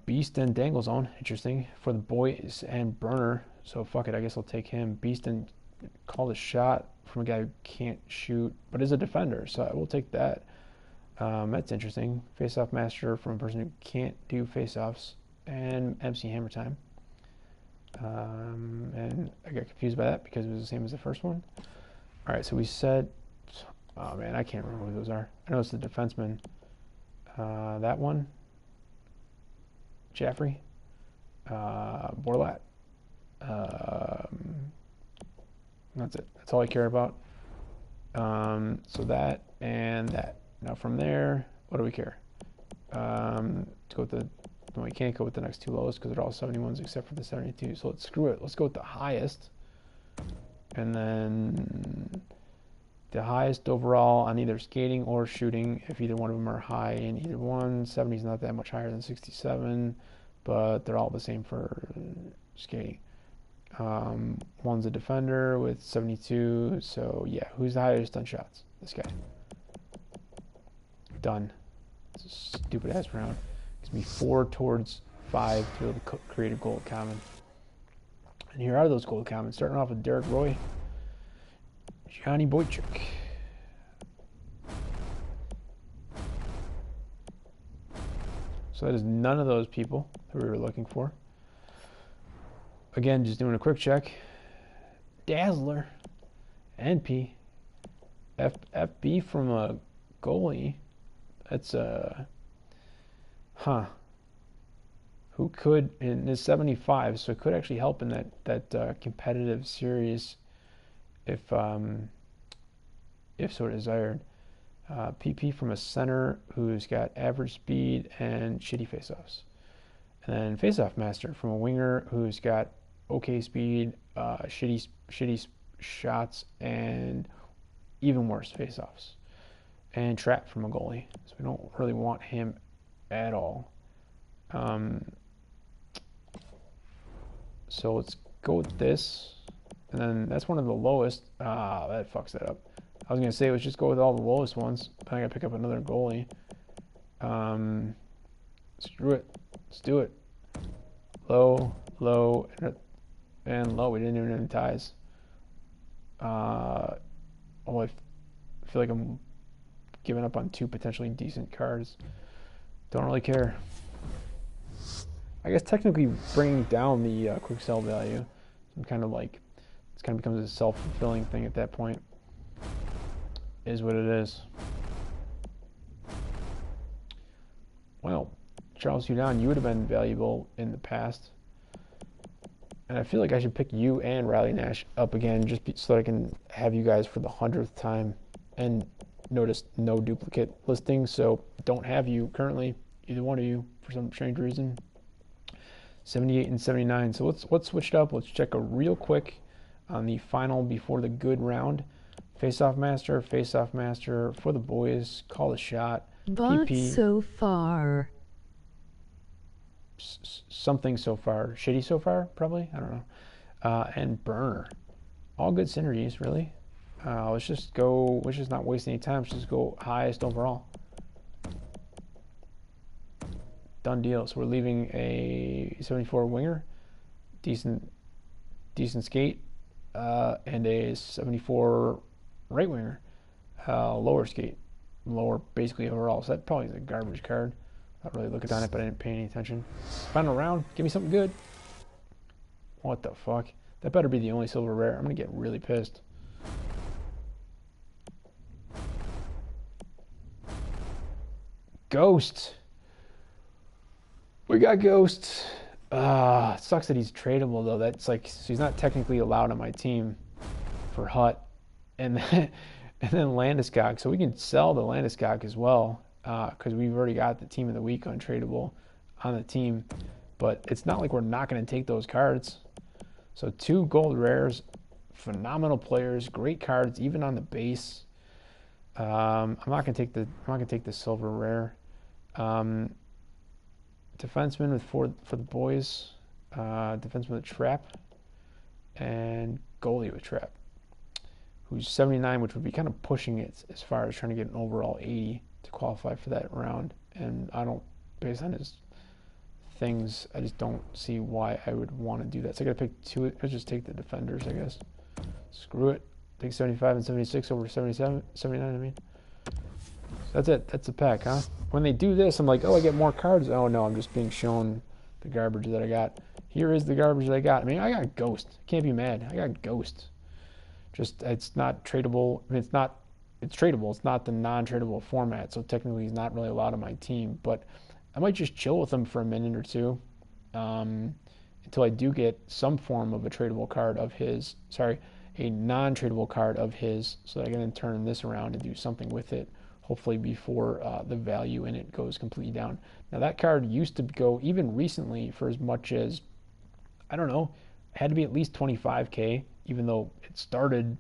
Beast and Dangle Zone, interesting for the boys, and Burner. So fuck it, I guess I'll take him. Beast and called a shot from a guy who can't shoot, but is a defender. So I will take that. That's interesting. Face-off master from a person who can't do face-offs, and MC Hammer Time. And I got confused by that because it was the same as the first one. All right, so we said, oh man, I can't remember who those are. I know it's the defenseman. That one, Jaffrey, Borlat. That's it. That's all I care about. So that and that. Now from there, what do we care? Let's go with the. No, we can't go with the next two lowest because they're all 71s except for the 72. So let's screw it. Let's go with the highest. And then the highest overall on either skating or shooting, if either one of them are high in either one. 70 is not that much higher than 67, but they're all the same for skating. One's a defender with 72. So yeah, who's the highest on shots? This guy. Done. It's a stupid ass round. Gives me 4 towards 5 to be able to create a gold common. And here are those gold commons. Starting off with Derek Roy, Johnny Boychuk. So that is none of those people that we were looking for. Again, just doing a quick check. Dazzler, NP, FB from a goalie. That's who could, in his 75, so it could actually help in that competitive series if so desired. PP from a center who's got average speed and shitty faceoffs. And then faceoff master from a winger who's got okay speed, shitty shots, and even worse faceoffs. And trap from a goalie. So we don't really want him at all. So let's go with this. And then that's one of the lowest. That fucks that up. I was going to say let's just go with all the lowest ones, but I got to pick up another goalie. Screw it. Let's do it. Low, low, and low. We didn't even have any ties. I feel like I'm giving up on 2 potentially decent cards. Don't really care. I guess technically bringing down the quick sell value. I'm kind of like, it kind of becomes a self-fulfilling thing at that point. Is what it is. Well, Charles Hudon, you would have been valuable in the past. And I feel like I should pick you and Riley Nash up again just so that I can have you guys for the 100th time. And notice no duplicate listings, so don't have you currently, either one of you, for some strange reason. 78 and 79. So let's switch it up. Let's check a real quick on the final before the good round. Face-off master for the boys. Call the shot. But PP. so far. Something so far. Shitty so far, probably. I don't know. And burner. All good synergies, really. Let's just not waste any time. Let's just go highest overall. Done deal. So we're leaving a 74 winger, decent skate, and a 74 right winger, lower skate, lower basically overall. So that probably is a garbage card. Not really looking on it, but I didn't pay any attention. Final round. Give me something good. What the fuck? That better be the only silver rare. I'm gonna get really pissed. Ghost. We got Ghost. It sucks that he's tradable though. That's like, so he's not technically allowed on my team for Hut, and then Landeskog. So we can sell the Landeskog as well because we've already got the team of the week untradeable on the team. But it's not like we're not going to take those cards. So 2 gold rares, phenomenal players, great cards even on the base. I'm not going to take the silver rare. Defenseman with for the boys, defenseman with trap, and goalie with trap, who's 79, which would be kind of pushing it as far as trying to get an overall 80 to qualify for that round. And I don't, based on his things, I just don't see why I would want to do that. So I got to pick 2. Let's just take the defenders, I guess. Screw it. Take 75 and 76 over 79. I mean. That's it. That's the pack, huh? When they do this, I'm like, oh, I get more cards. Oh, no, I'm just being shown the garbage that I got. Here is the garbage that I got. I mean, I got Ghost. Can't be mad. I got Ghost. Just, it's not tradable. I mean, it's tradable. It's not the non-tradable format, so technically he's not really allowed on my team. But I might just chill with him for a minute or two until I do get some form of a tradable card of his. Sorry, a non-tradable card of his, so that I can then turn this around and do something with it. Hopefully before the value in it goes completely down. Now that card used to go even recently for as much as, I don't know, it had to be at least 25K, even though it started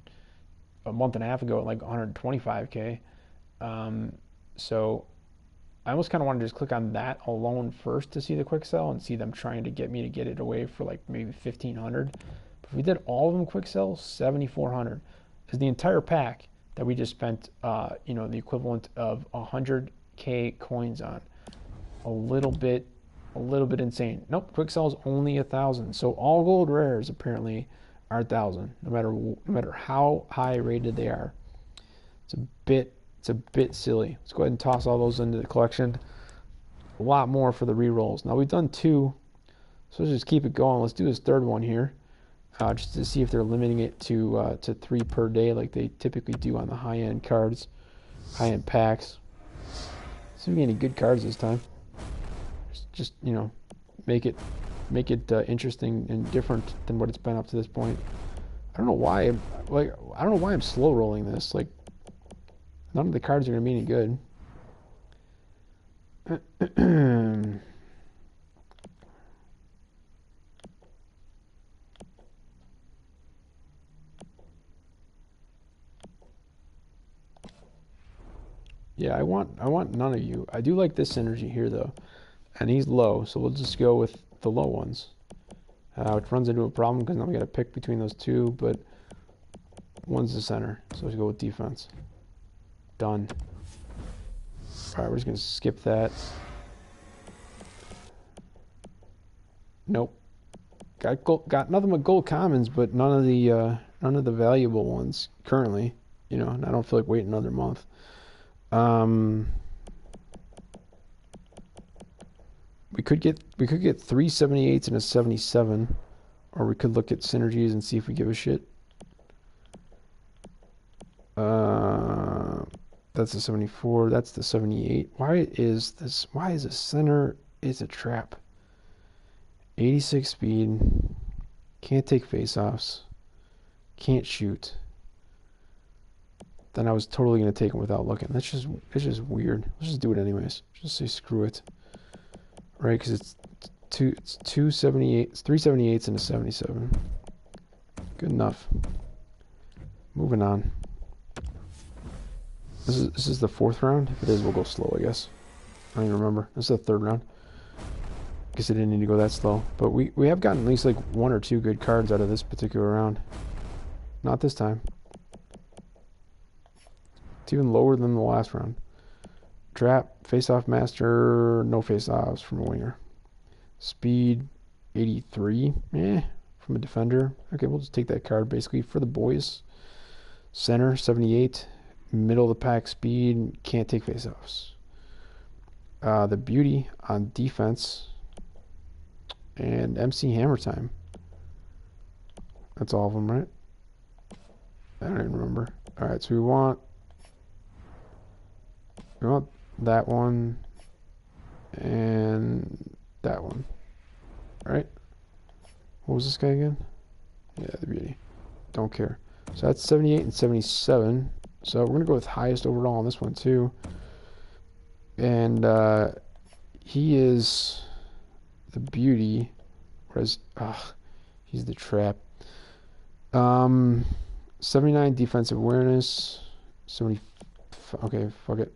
a month and a half ago at like 125K. So I almost kind of want to just click on that alone first to see the quick sell and see them trying to get me to get it away for like maybe 1,500. But if we did all of them quick sell, 7,400 is the entire pack that we just spent, the equivalent of 100K coins on. A little bit insane. Nope, quick sell is only 1,000. So all gold rares apparently are 1,000, no matter how high rated they are. It's a bit silly. Let's go ahead and toss all those into the collection. A lot more for the re-rolls. Now we've done 2, so let's just keep it going. Let's do this third one here. Just to see if they're limiting it to 3 per day like they typically do on the high-end cards, high-end packs. See if we get any good cards this time. Just make it interesting and different than what it's been up to this point. I don't know why. I don't know why I'm slow rolling this. Like, none of the cards are gonna be any good. Yeah, I want none of you. I do like this energy here though, and he's low, so we'll just go with the low ones. Which runs into a problem because now we got to pick between those two, but one's the center, so let's go with defense. Done. All right, we're just gonna skip that. Nope. Got nothing but gold commons, but none of the valuable ones currently. You know, and I don't feel like waiting another month. We could get 3 78s and a 77, or we could look at synergies and see if we give a shit. That's the 74. That's the 78. Why is a center is a trap? 86 speed. Can't take face-offs. Can't shoot. Then I was totally gonna take him without looking. It's just weird. Let's just do it anyways. Just say screw it. Right, because it's 278, it's 378s and a 77. Good enough. Moving on. This is the 4th round. If it is, we'll go slow, I guess. I don't even remember. This is the 3rd round. Guess I didn't need to go that slow. But we have gotten at least like 1 or 2 good cards out of this particular round. Not this time. It's even lower than the last round. Trap, face-off master, no face-offs from a winger. Speed, 83, from a defender. Okay, we'll just take that card basically for the boys. Center, 78, middle of the pack speed, can't take face-offs. The beauty on defense, and MC Hammer Time. That's all of them, right? I don't even remember. All right, so we want that one and that one. All right. What was this guy again? Yeah, the beauty. Don't care. So that's 78 and 77. So we're gonna go with highest overall on this one too. And he is the beauty, whereas he's the trap. 79 defensive awareness. 70. Okay, fuck it.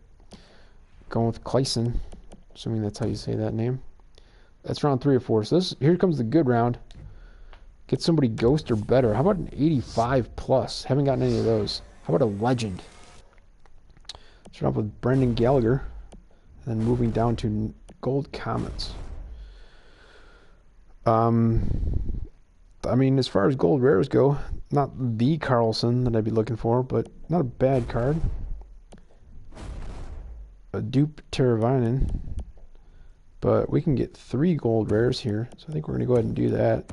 Going with Clayson, assuming that's how you say that name. That's round 3 or 4. So here comes the good round. Get somebody ghost or better. How about an 85 plus? Haven't gotten any of those. How about a legend? Start off with Brendan Gallagher, and then moving down to gold comets. I mean, as far as gold rares go, not the Carlson that I'd be looking for, but not a bad card. A dupe Teravainen, but we can get 3 gold rares here, so I think we're gonna go ahead and do that.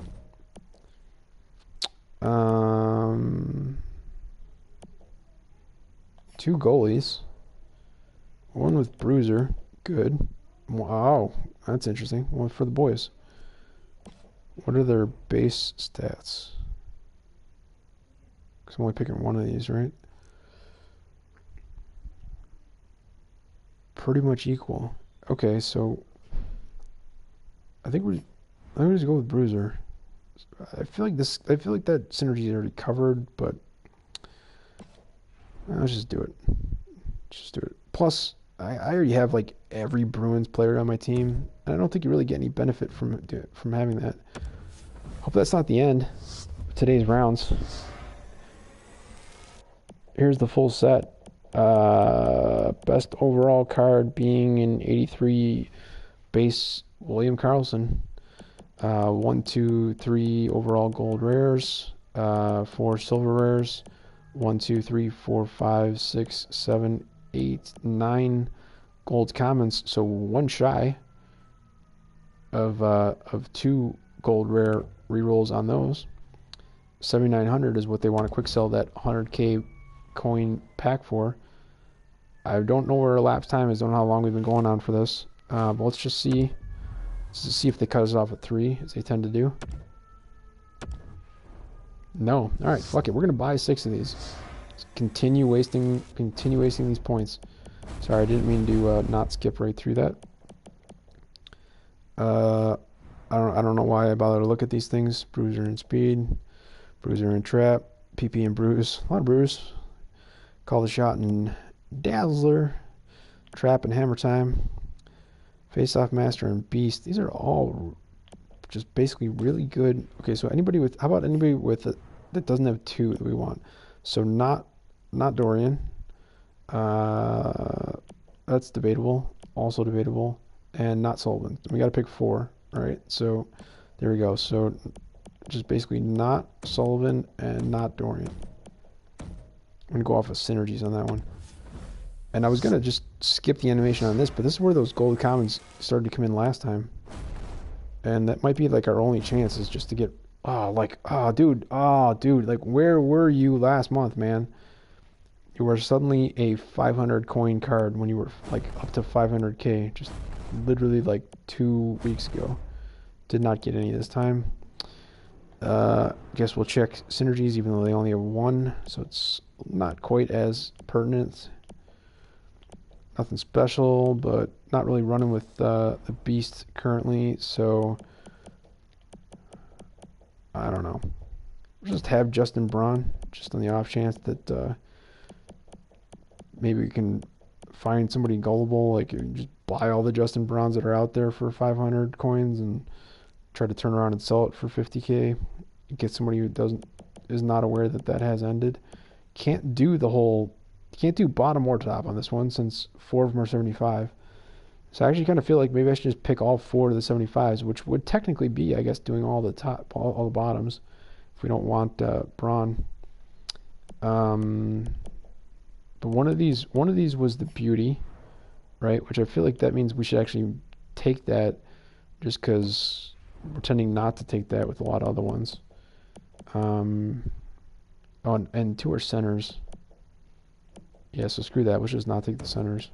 2 goalies, 1 with Bruiser, good. Wow, that's interesting. 1 for the boys. What are their base stats? Because I'm only picking 1 of these, right? Pretty much equal. Okay, so I think we're just go with Bruiser. I feel like that synergy is already covered, but let's just do it. Just do it. Plus, I already have like every Bruins player on my team, and I don't think you really get any benefit from having that. Hope that's not the end of today's rounds. Here's the full set. Best overall card being an 83 base William Karlsson. 1, 2, 3 overall gold rares. 4 silver rares. 1, 2, 3, 4, 5, 6, 7, 8, 9 gold commons. So 1 shy of 2 gold rare rerolls on those. 7,900 is what they want to quick sell that 100k coin pack for. I don't know where elapsed time is. Don't know how long we've been going on for this. But let's just see Let's see if they cut us off at 3, as they tend to do. No. All right, fuck it. We're gonna buy 6 of these. Let's continue wasting these points. Sorry, I didn't mean to not skip right through that. I don't know why I bother to look at these things. Bruiser and speed, bruiser and trap, PP and bruise. A lot of bruise. Call the shot and dazzler, trap and hammer time, face off master and beast. These are all just basically really good. Okay, so anybody with, how about anybody with that doesn't have 2 that we want? So not Dorian. That's debatable. Also debatable. And not Sullivan. We got to pick 4. All right. So there we go. So just basically not Sullivan and not Dorian. I'm gonna go off of synergies on that one. And I was gonna just skip the animation on this, but this is where those gold commons started to come in last time. And that might be like our only chance, is just to get, dude, like where were you last month, man? You were suddenly a 500 coin card when you were like up to 500k, just literally like 2 weeks ago. Did not get any this time. Guess we'll check synergies, even though they only have 1, so it's not quite as pertinent. Nothing special, but not really running with the beast currently, so I don't know. We'll just have Justin Braun, just on the off chance that maybe we can find somebody gullible, like just buy all the Justin Brauns that are out there for 500 coins and try to turn around and sell it for 50k. Get somebody who is not aware that has ended. Can't do bottom or top on this one, since 4 of them are 75. So I actually kind of feel like maybe I should just pick all 4 of the 75s, which would technically be, I guess, doing all the all the bottoms, if we don't want Braun. But one of these was the beauty, right? Which I feel like that means we should actually take that, just because we're tending not to take that with a lot of other ones. Oh, and 2 are centers. Yeah, so screw that. Let's just not take the centers.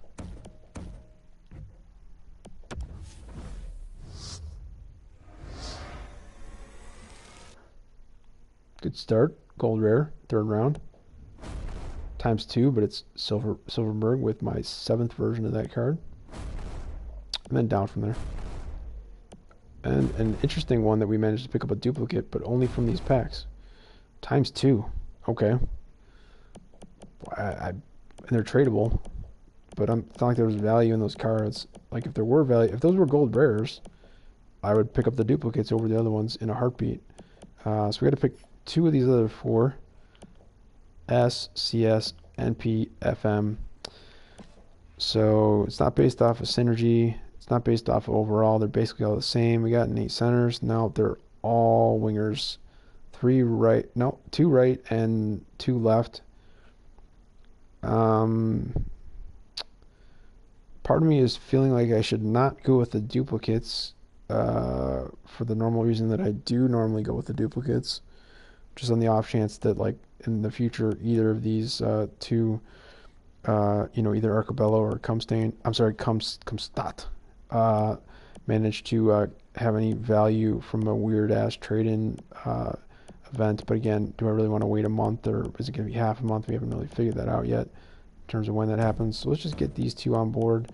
Good start. Gold rare, 3rd round. ×2, but it's Silverberg with my 7th version of that card. And then down from there. And an interesting one that we managed to pick up a duplicate, but only from these packs. ×2. Okay. And they're tradable, but it's not like there was value in those cards. Like if there were value, if those were gold rares, I would pick up the duplicates over the other ones in a heartbeat. So we got to pick 2 of these other 4. S, CS, NP, FM. So it's not based off of synergy. It's not based off of overall. They're basically all the same. We got 8 centers. Now they're all wingers. 2 right and 2 left. Part of me is feeling like I should not go with the duplicates, for the normal reason that I do normally go with the duplicates, just on the off chance that, like, in the future, either of these 2, either Arcabello or Kumstat, manage to have any value from a weird ass trade-in event. But again, do I really want to wait a month, or is it going to be half a month? We haven't really figured that out yet in terms of when that happens. So let's just get these 2 on board,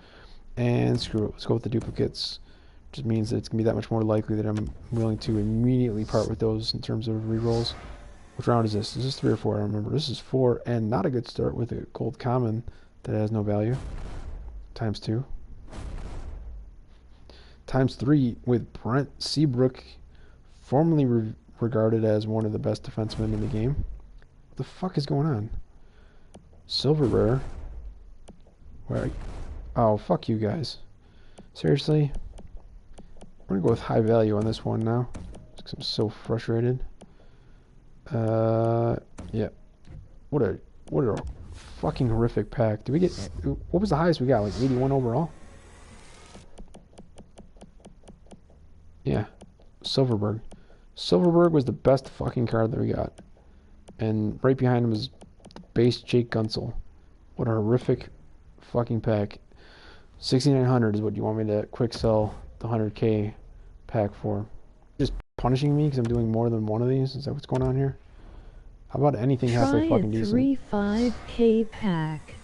and screw it. Let's go with the duplicates. Just means that it's going to be that much more likely that I'm willing to immediately part with those in terms of rerolls. Which round is this? Is this 3 or 4? I don't remember. This is 4, and not a good start with a gold common that has no value. ×2. ×3 with Brent Seabrook, formerly regarded as one of the best defensemen in the game. What the fuck is going on? Silver rare. Where? Oh, fuck you guys. Seriously? We're gonna go with high value on this one now, because I'm so frustrated. Yeah. What a fucking horrific pack. Did we get? What was the highest we got? Like 81 overall? Yeah. Silverberg. Silverberg was the best fucking card that we got. And right behind him was base Jake Gunsel. What a horrific fucking pack. 6,900 is what you want me to quick sell the 100k pack for? Just punishing me because I'm doing more than one of these? Is that what's going on here? How about anything halfway Try a fucking decent? 3-5K pack.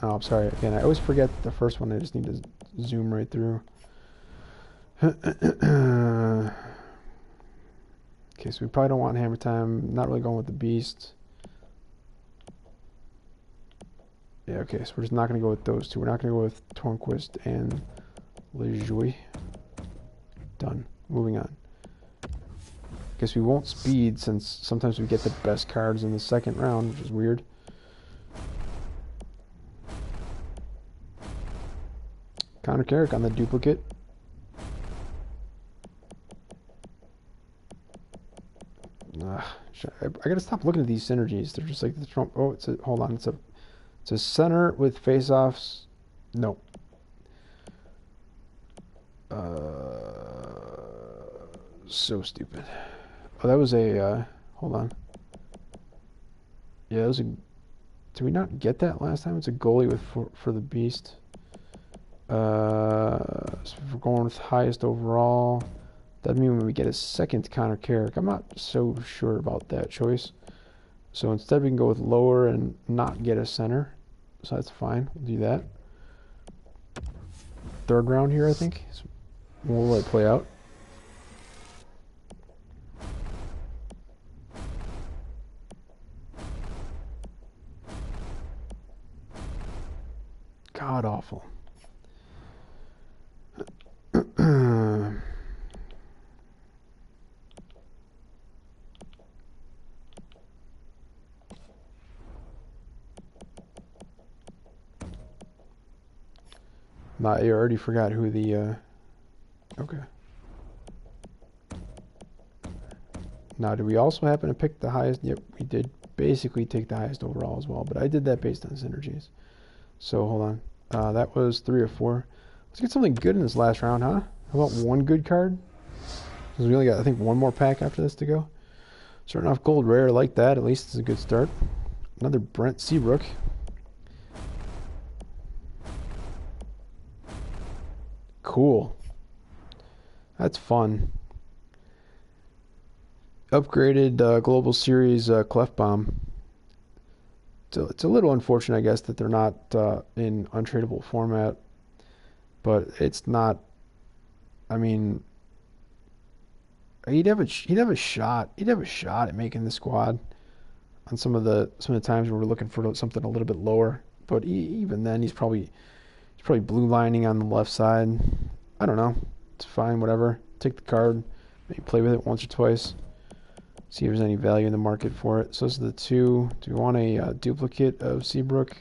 Oh, I'm sorry. Again, I always forget the first one. I just need to zoom right through. Okay, so we probably don't want Hammer Time. Not really going with the Beast. Yeah, okay, so we're just not going to go with those two. We're not going to go with Tornquist and LeJoy. Done. Moving on. Guess we won't speed since sometimes we get the best cards in the second round, which is weird. Connor Carrick on the duplicate. Ugh, I gotta stop looking at these synergies. They're just like the Trump. Oh, hold on. It's a center with face-offs. No. So stupid. Oh, that was a. Hold on. Yeah, that was a. Did we not get that last time? It's a goalie with for the Beast. So if we're going with highest overall, that'd mean when we get a second Connor Carrick. I'm not so sure about that choice. So instead we can go with lower and not get a center. So that's fine. We'll do that. Third round here, I think. So we'll let it play out. God awful. You already forgot who the, okay. Now, did we also happen to pick the highest? Yep, we did basically take the highest overall as well, but I did that based on synergies. So, hold on. That was 3 or 4. Let's get something good in this last round, huh? How about one good card? Because we only got, I think, one more pack after this to go. Starting off gold rare like that, at least it's a good start. Another Brent Seabrook. Cool. That's fun. Upgraded Global Series Clef Bomb. It's a little unfortunate, I guess, that they're not in untradeable format. But it's not. I mean, he'd have a shot. He'd have a shot at making the squad on some of the times where we're looking for something a little bit lower. But even then, he's probably blue lining on the left side. I don't know. It's fine, whatever. Take the card, maybe play with it once or twice. See if there's any value in the market for it. So those are the two. Do we want a duplicate of Seabrook?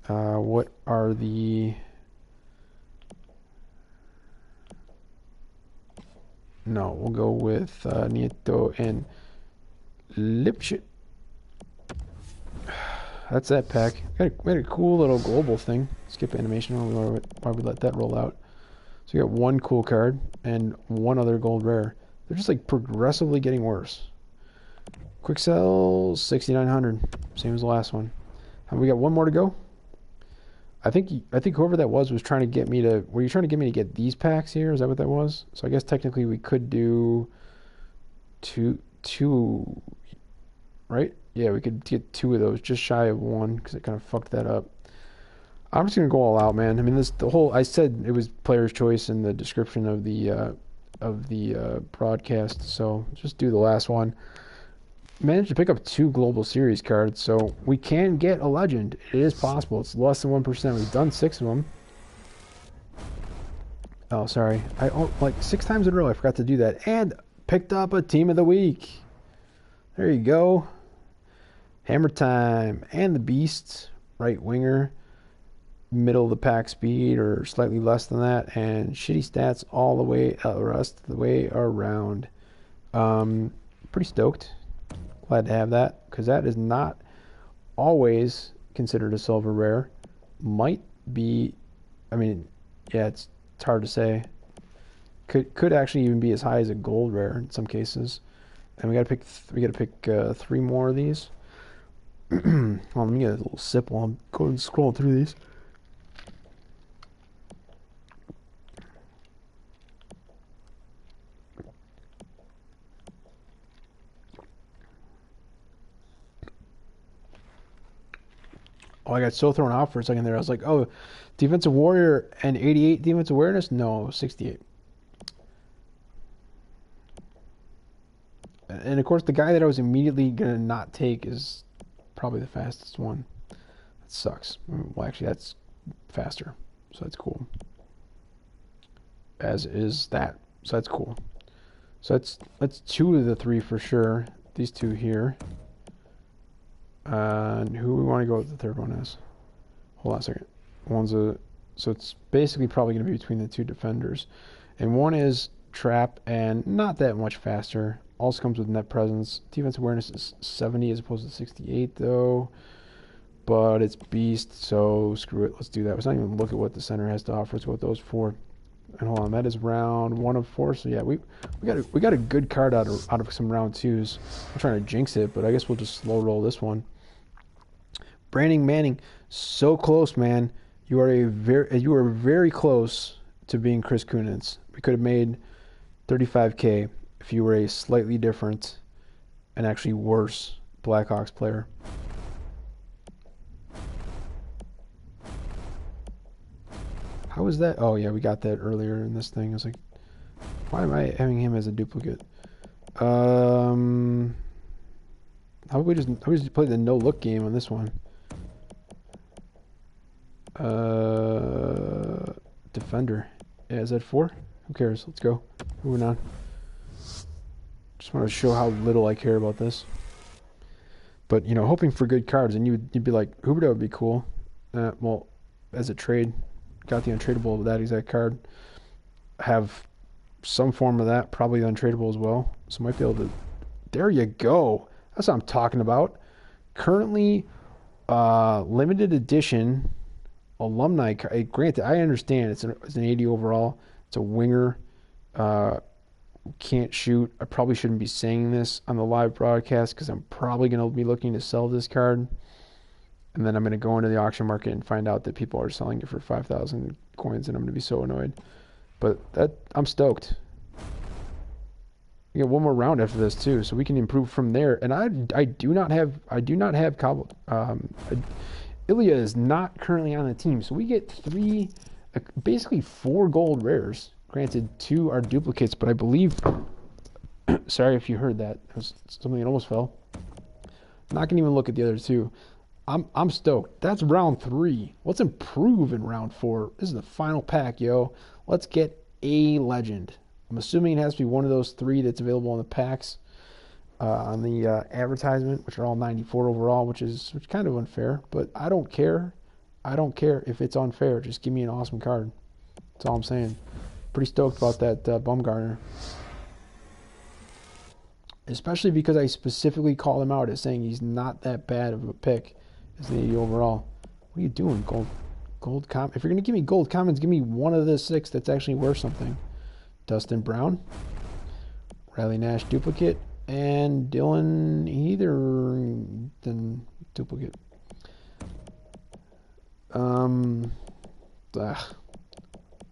What are the... No, we'll go with Nieto and Lipschitz. That's that pack. We had a cool little global thing. Skip animation while we let that roll out. So we got one cool card and one other gold rare. They're just like progressively getting worse. Quick sell 6,900, same as the last one. Have we got one more to go? I think whoever that was trying to get me to. Were you trying to get me to get these packs here? Is that what that was? So I guess technically we could do two, right? Yeah, we could get 2 of those, just shy of 1, because it kind of fucked that up. I'm just gonna go all out, man. I mean, I said it was player's choice in the description of the broadcast, so just do the last one. Managed to pick up 2 Global Series cards, so we can get a legend. It is possible. It's less than 1%. We've done 6 of them. Oh, sorry. Like 6 times in a row, I forgot to do that. And picked up a Team of the Week. There you go. Hammer Time and the Beast, right winger, middle of the pack speed or slightly less than that, and shitty stats all the way rest of the way around. Pretty stoked. Glad to have that, because that is not always considered a silver rare. Might be, I mean, yeah, it's hard to say. Could actually even be as high as a gold rare in some cases. And we gotta pick 3 more of these. Well, let me get a little sip while I'm going scrolling through these. Oh, I got so thrown off for a second there. I was like, oh, defensive warrior and 88 defensive awareness? No, 68. And of course, the guy that I was immediately going to not take is probably the fastest one. That sucks. Well, actually, that's faster. So that's cool. As is that. So that's cool. So that's 2 of the 3 for sure. These 2 here. And who we want to go with the third one is? Hold on a second. So it's basically probably going to be between the 2 defenders. And one is trap and not that much faster. Also comes with net presence. Defense awareness is 70 as opposed to 68 though. But it's beast, so screw it. Let's do that. Let's not even look at what the center has to offer. Let's go with those 4. And hold on, that is round 1 of 4. So yeah, we got a good card out of some round 2s. I'm trying to jinx it, but I guess we'll just slow roll this one. Brandon Manning, so close, man. You are very close to being Chris Kunitz. We could have made 35K if you were a slightly different and actually worse Blackhawks player. How was that? Oh, yeah, we got that earlier in this thing. I was like, why am I having him as a duplicate? How about we just play the no-look game on this one? Defender. Yeah, is that 4? Who cares? Let's go. Moving on. Just want to show how little I care about this. But, you know, hoping for good cards. And you'd be like, Huberdeau would be cool. Well, as a trade, got the untradeable of that exact card. Have some form of that, probably untradeable as well. So might be able to... There you go. That's what I'm talking about. Currently, limited edition alumni card. Granted, I understand it's an 80 overall. It's a winger. Can't shoot. I probably shouldn't be saying this on the live broadcast because I'm probably going to be looking to sell this card. And then I'm going to go into the auction market and find out that people are selling it for 5,000 coins, and I'm going to be so annoyed. But I'm stoked. We get one more round after this too, so we can improve from there. And I do not have Cobble. Ilya is not currently on the team, so we get 3, basically 4 gold rares. Granted, 2 are duplicates, but I believe. Sorry if you heard that. It was something that almost fell. I'm not gonna even look at the other 2. I'm stoked. That's round 3. Let's improve in round 4. This is the final pack, yo. Let's get a legend. I'm assuming it has to be one of those 3 that's available in the packs on the advertisement, which are all 94 overall, which is kind of unfair. But I don't care. I don't care if it's unfair. Just give me an awesome card. That's all I'm saying. Pretty stoked about that Bumgarner. Especially because I specifically called him out as saying he's not that bad of a pick as the 80 overall. What are you doing, gold com? If you're going to give me gold commons, give me one of the 6 that's actually worth something. Dustin Brown, Riley Nash duplicate, and Dylan Heatherton duplicate.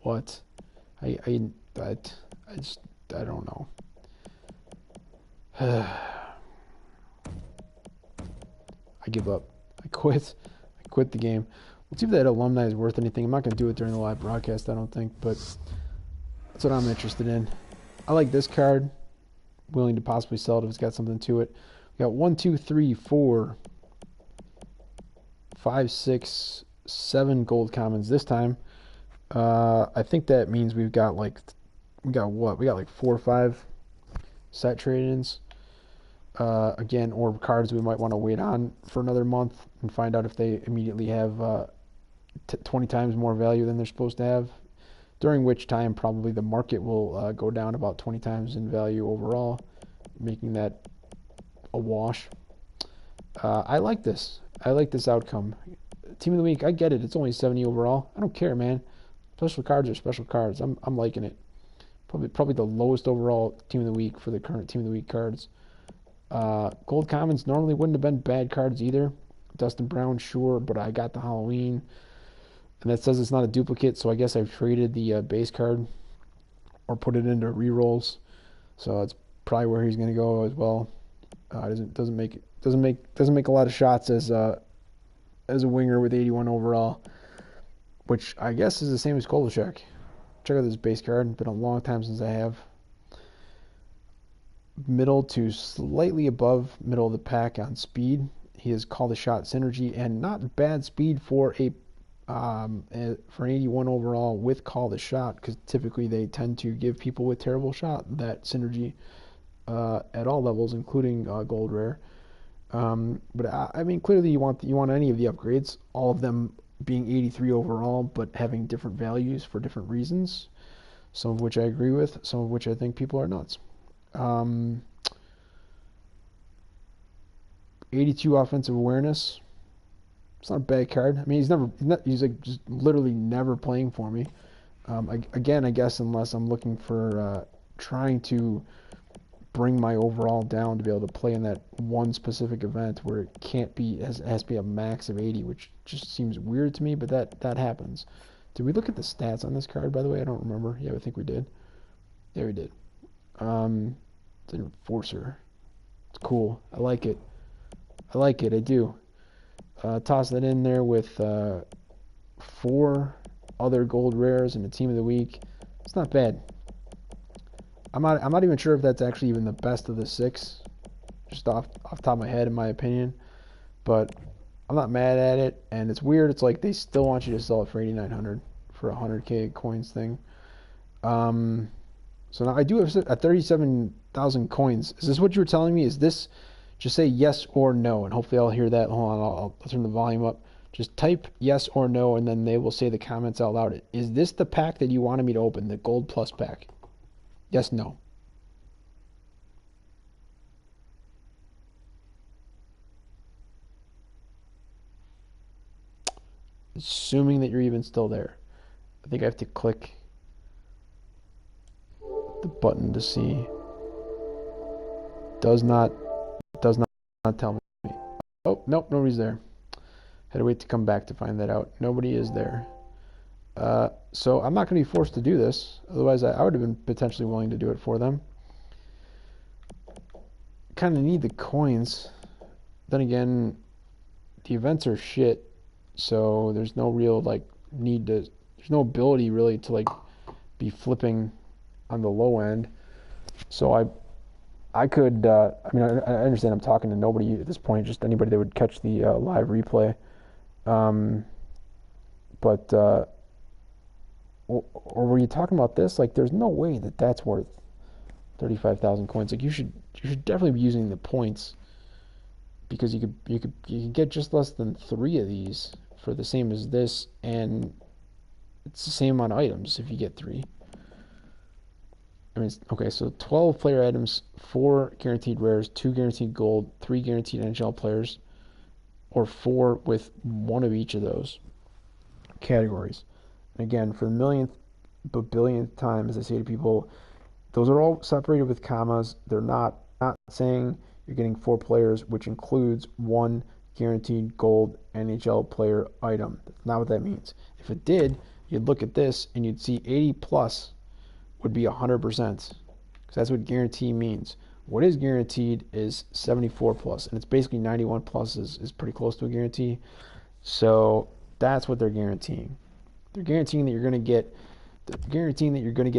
What? I don't know. I give up. I quit the game. Let's see if that alumni is worth anything. I'm not going to do it during the live broadcast, I don't think, but that's what I'm interested in. I like this card. Willing to possibly sell it if it's got something to it. We got 1, 2, 3, 4, 5, 6, 7 gold commons this time. I think that means we got like 4 or 5 set trade-ins. Again, or cards we might want to wait on for another month and find out if they immediately have 20 times more value than they're supposed to have, during which time probably the market will go down about 20 times in value overall, making that a wash. I like this. I like this outcome. Team of the week, I get it. It's only 70 overall. I don't care, man. Special cards are special cards. I'm liking it. Probably the lowest overall team of the week for the current team of the week cards. Gold commons normally wouldn't have been bad cards either. Dustin Brown, sure, but I got the Halloween. And that says it's not a duplicate, so I guess I've traded the base card or put it into rerolls. So it's probably where he's going to go as well. Doesn't make a lot of shots as as a winger with 81 overall, which I guess is the same as Kolachek. Check out this base card. It's been a long time since I have. Middle to slightly above middle of the pack on speed. He has called a shot synergy and not bad speed for an 81 overall with call the shot, because typically they tend to give people with terrible shot that synergy at all levels, including gold rare. But I mean, clearly you want any of the upgrades, all of them being 83 overall, but having different values for different reasons. Some of which I agree with, some of which I think people are nuts. 82 offensive awareness. It's not a bad card. I mean, he's like just literally never playing for me. Again, I guess unless I'm looking for trying to bring my overall down to be able to play in that one specific event where it can't be has to be a max of 80, which just seems weird to me, but that happens. Did we look at the stats on this card, by the way? I don't remember. Yeah, I think we did. Yeah, we did. It's an enforcer. It's cool. I like it. I do. Toss that in there with 4 other gold rares and a team of the week. It's not bad. I'm not even sure if that's actually even the best of the 6, just off the top of my head, in my opinion. But I'm not mad at it, and it's weird. It's like they still want you to sell it for 8,900 for a 100K coins thing. So now I do have 37,000 coins. Is this what you were telling me? Is this, just say yes or no, and hopefully I'll hear that. Hold on, I'll turn the volume up. Just type yes or no, and then they will say the comments out loud. Is this the pack that you wanted me to open, the Gold Plus pack? Yes, no. Assuming that you're even still there. I think I have to click the button to see. Does not tell me. Oh, nope, nobody's there. Had to wait to come back to find that out. Nobody is there. So I'm not going to be forced to do this. Otherwise, I would have been potentially willing to do it for them. Kind of need the coins. Then again, the events are shit. So there's no real there's no ability really to be flipping on the low end. So I could, I mean, I understand I'm talking to nobody at this point, just anybody that would catch the live replay. Or were you talking about this? There's no way that that's worth 35,000 coins. You should definitely be using the points, because you can get just less than 3 of these for the same as this, and it's the same amount of items if you get 3. I mean, okay, so 12 player items, 4 guaranteed rares, 2 guaranteed gold, 3 guaranteed NHL players, or 4 with 1 of each of those categories. And again, for the millionth but billionth time, as I say to people, those are all separated with commas. They're not saying you're getting 4 players, which includes 1 guaranteed gold NHL player item. That's not what that means. If it did, you'd look at this and you'd see 80 plus would be 100%, because that's what guarantee means. What is guaranteed is 74 plus, and it's basically 91 plus is pretty close to a guarantee. So that's what they're guaranteeing. They're guaranteeing that you're going to get,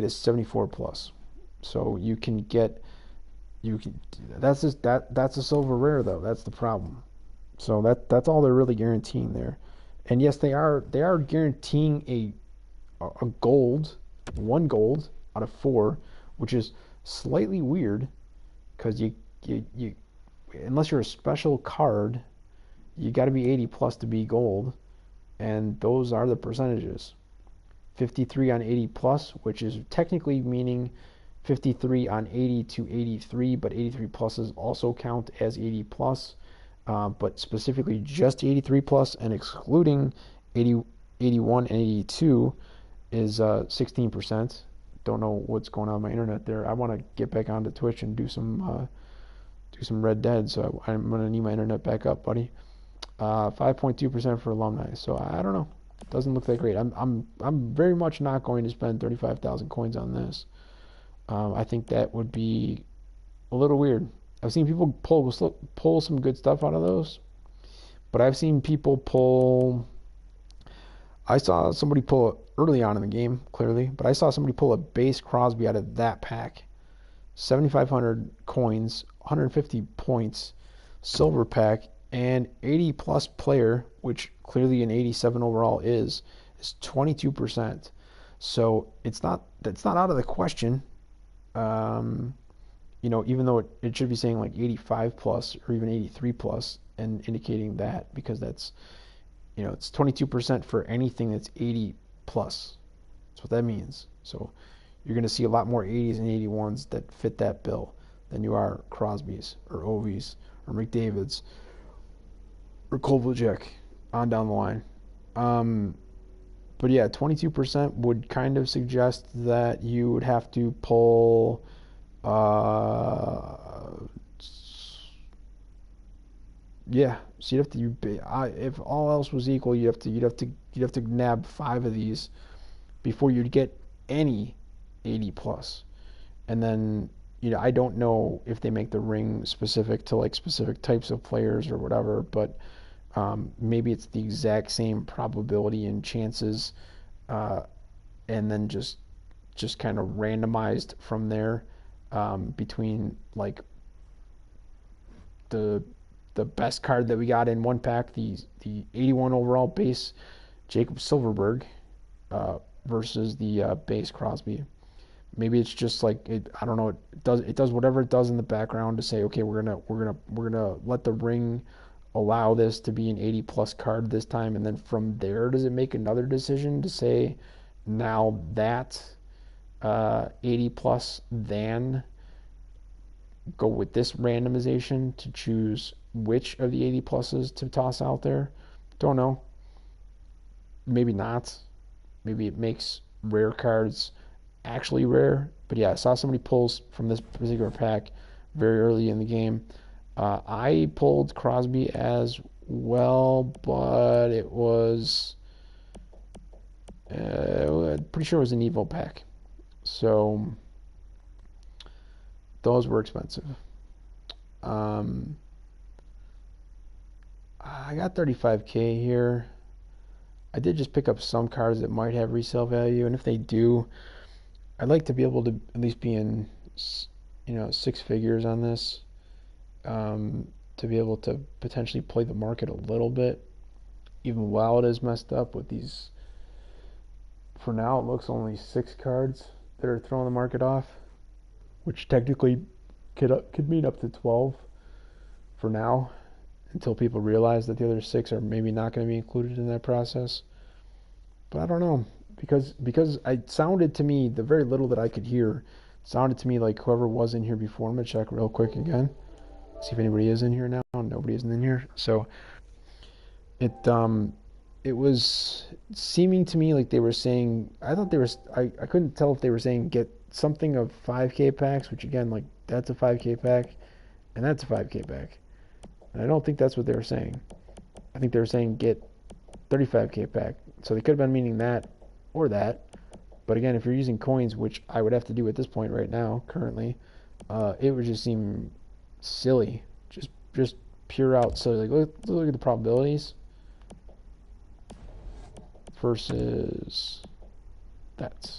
is 74 plus. So that's a silver rare though. That's the problem. So that's all they're really guaranteeing there. And yes, they are guaranteeing a gold, 1 gold out of 4, which is slightly weird, because you unless you're a special card, you got to be 80 plus to be gold, and those are the percentages. 53 on 80 plus, which is technically meaning 53 on 80 to 83, but 83 pluses also count as 80 plus, but specifically just 83 plus, and excluding 80, 81 and 82 is 16%. Don't know what's going on with my internet there. I want to get back onto Twitch and do some Red Dead, so I'm gonna need my internet back up, buddy. 5.2% for alumni. So I don't know. Doesn't look that great. I'm very much not going to spend 35,000 coins on this. I think that would be a little weird. I've seen people pull some good stuff out of those, But I've seen people pull. I saw somebody pull it early on in the game, clearly, but I saw somebody pull a base Crosby out of that pack. 7,500 coins, 150 points, silver pack, and 80 plus player, which clearly an 87 overall is 22%. So that's not out of the question. Um, even though it should be saying like 85 plus or even 83 plus and indicating that because it's 22% for anything that's 80 plus. That's what that means. So you're going to see a lot more 80s and 81s that fit that bill than you are Crosby's or Ovies or McDavid's or Kovalchuk on down the line. But yeah, 22% would kind of suggest that you would have to pull yeah, so you'd have if all else was equal, you'd have to nab 5 of these before you'd get any 80 plus. And then, I don't know if they make the ring specific to like specific types of players or whatever, but maybe it's the exact same probability and chances, uh, and then just kind of randomized from there, between like the the best card that we got in one pack, the 81 overall base Jacob Silverberg, versus the base Crosby. Maybe it's just like I don't know. It does whatever it does in the background to say, okay, we're gonna let the ring allow this to be an 80 plus card this time, and then from there, does it make another decision to say now that 80 plus than go with this randomization to choose which of the 80 pluses to toss out there? Don't know. Maybe not. Maybe it makes rare cards actually rare. But yeah, I saw somebody pulls from this particular pack very early in the game. I pulled Crosby as well, but it was pretty sure it was an Evo pack. So those were expensive. Um, I got 35K here. I did just pick up some cards that might have resale value, and if they do, I'd like to be able to at least be in, six figures on this, to be able to potentially play the market a little bit, even while it is messed up with these. For now, it looks only 6 cards that are throwing the market off, which technically could mean up to 12 for now, until people realize that the other 6 are maybe not going to be included in that process. But I don't know, because it sounded to me, the very little that I could hear sounded to me like whoever was in here before. I'm gonna check real quick again, see if anybody is in here now. Nobody is in here. So it was seeming to me like they were saying, I thought they were, I couldn't tell if they were saying get something of 5K packs, which again, like that's a 5K pack and that's a 5K pack. And I don't think that's what they were saying. I think they were saying get 35K pack. So they could have been meaning that or that. But again, if you're using coins, which I would have to do at this point right now, currently, it would just seem silly. Just pure out silly. Like look at the probabilities versus that.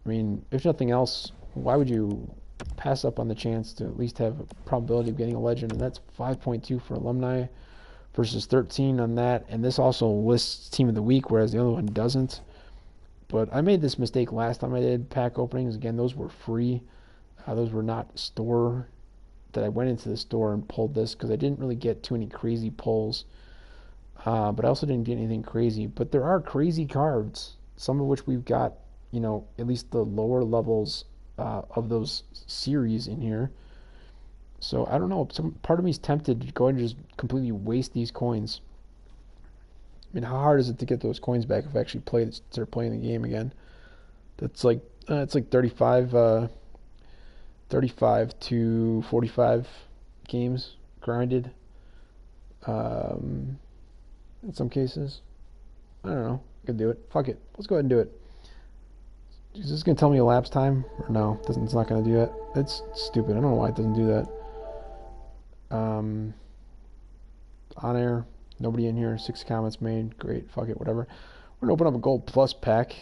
I mean, if nothing else, why would you pass up on the chance to at least have a probability of getting a legend? And that's 5.2 for alumni versus 13 on that. And this also lists team of the week, whereas the other one doesn't. But I made this mistake last time I did pack openings. Again, those were free. Those were not store, that I went into the store and pulled this because I didn't really get too many crazy pulls. But I also didn't get anything crazy. But there are crazy cards, some of which we've got, at least the lower levels of those series in here. So I don't know. Some part of me is tempted to go ahead and just completely waste these coins. I mean, how hard is it to get those coins back if I actually start playing the game again? That's like it's like 35 to 45 games grinded. In some cases, I don't know. I could do it. Fuck it. Let's go ahead and do it. Is this gonna tell me elapsed time or no? It's not gonna do that. It's stupid. I don't know why it doesn't do that. on air. Nobody in here. 6 comments made. Great. Fuck it. Whatever. We're going to open up a gold plus pack.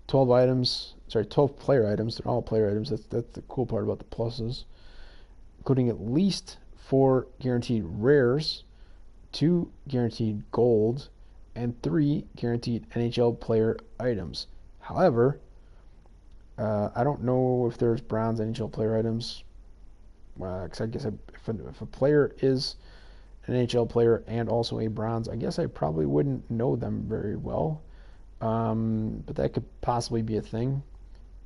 12 items. Sorry, 12 player items. They're all player items. That's the cool part about the pluses. Including at least 4 guaranteed rares, 2 guaranteed gold, and 3 guaranteed NHL player items. However, I don't know if there's bronze NHL player items. Because I guess if a player is an NHL player and also a bronze, I guess I probably wouldn't know them very well. But that could possibly be a thing.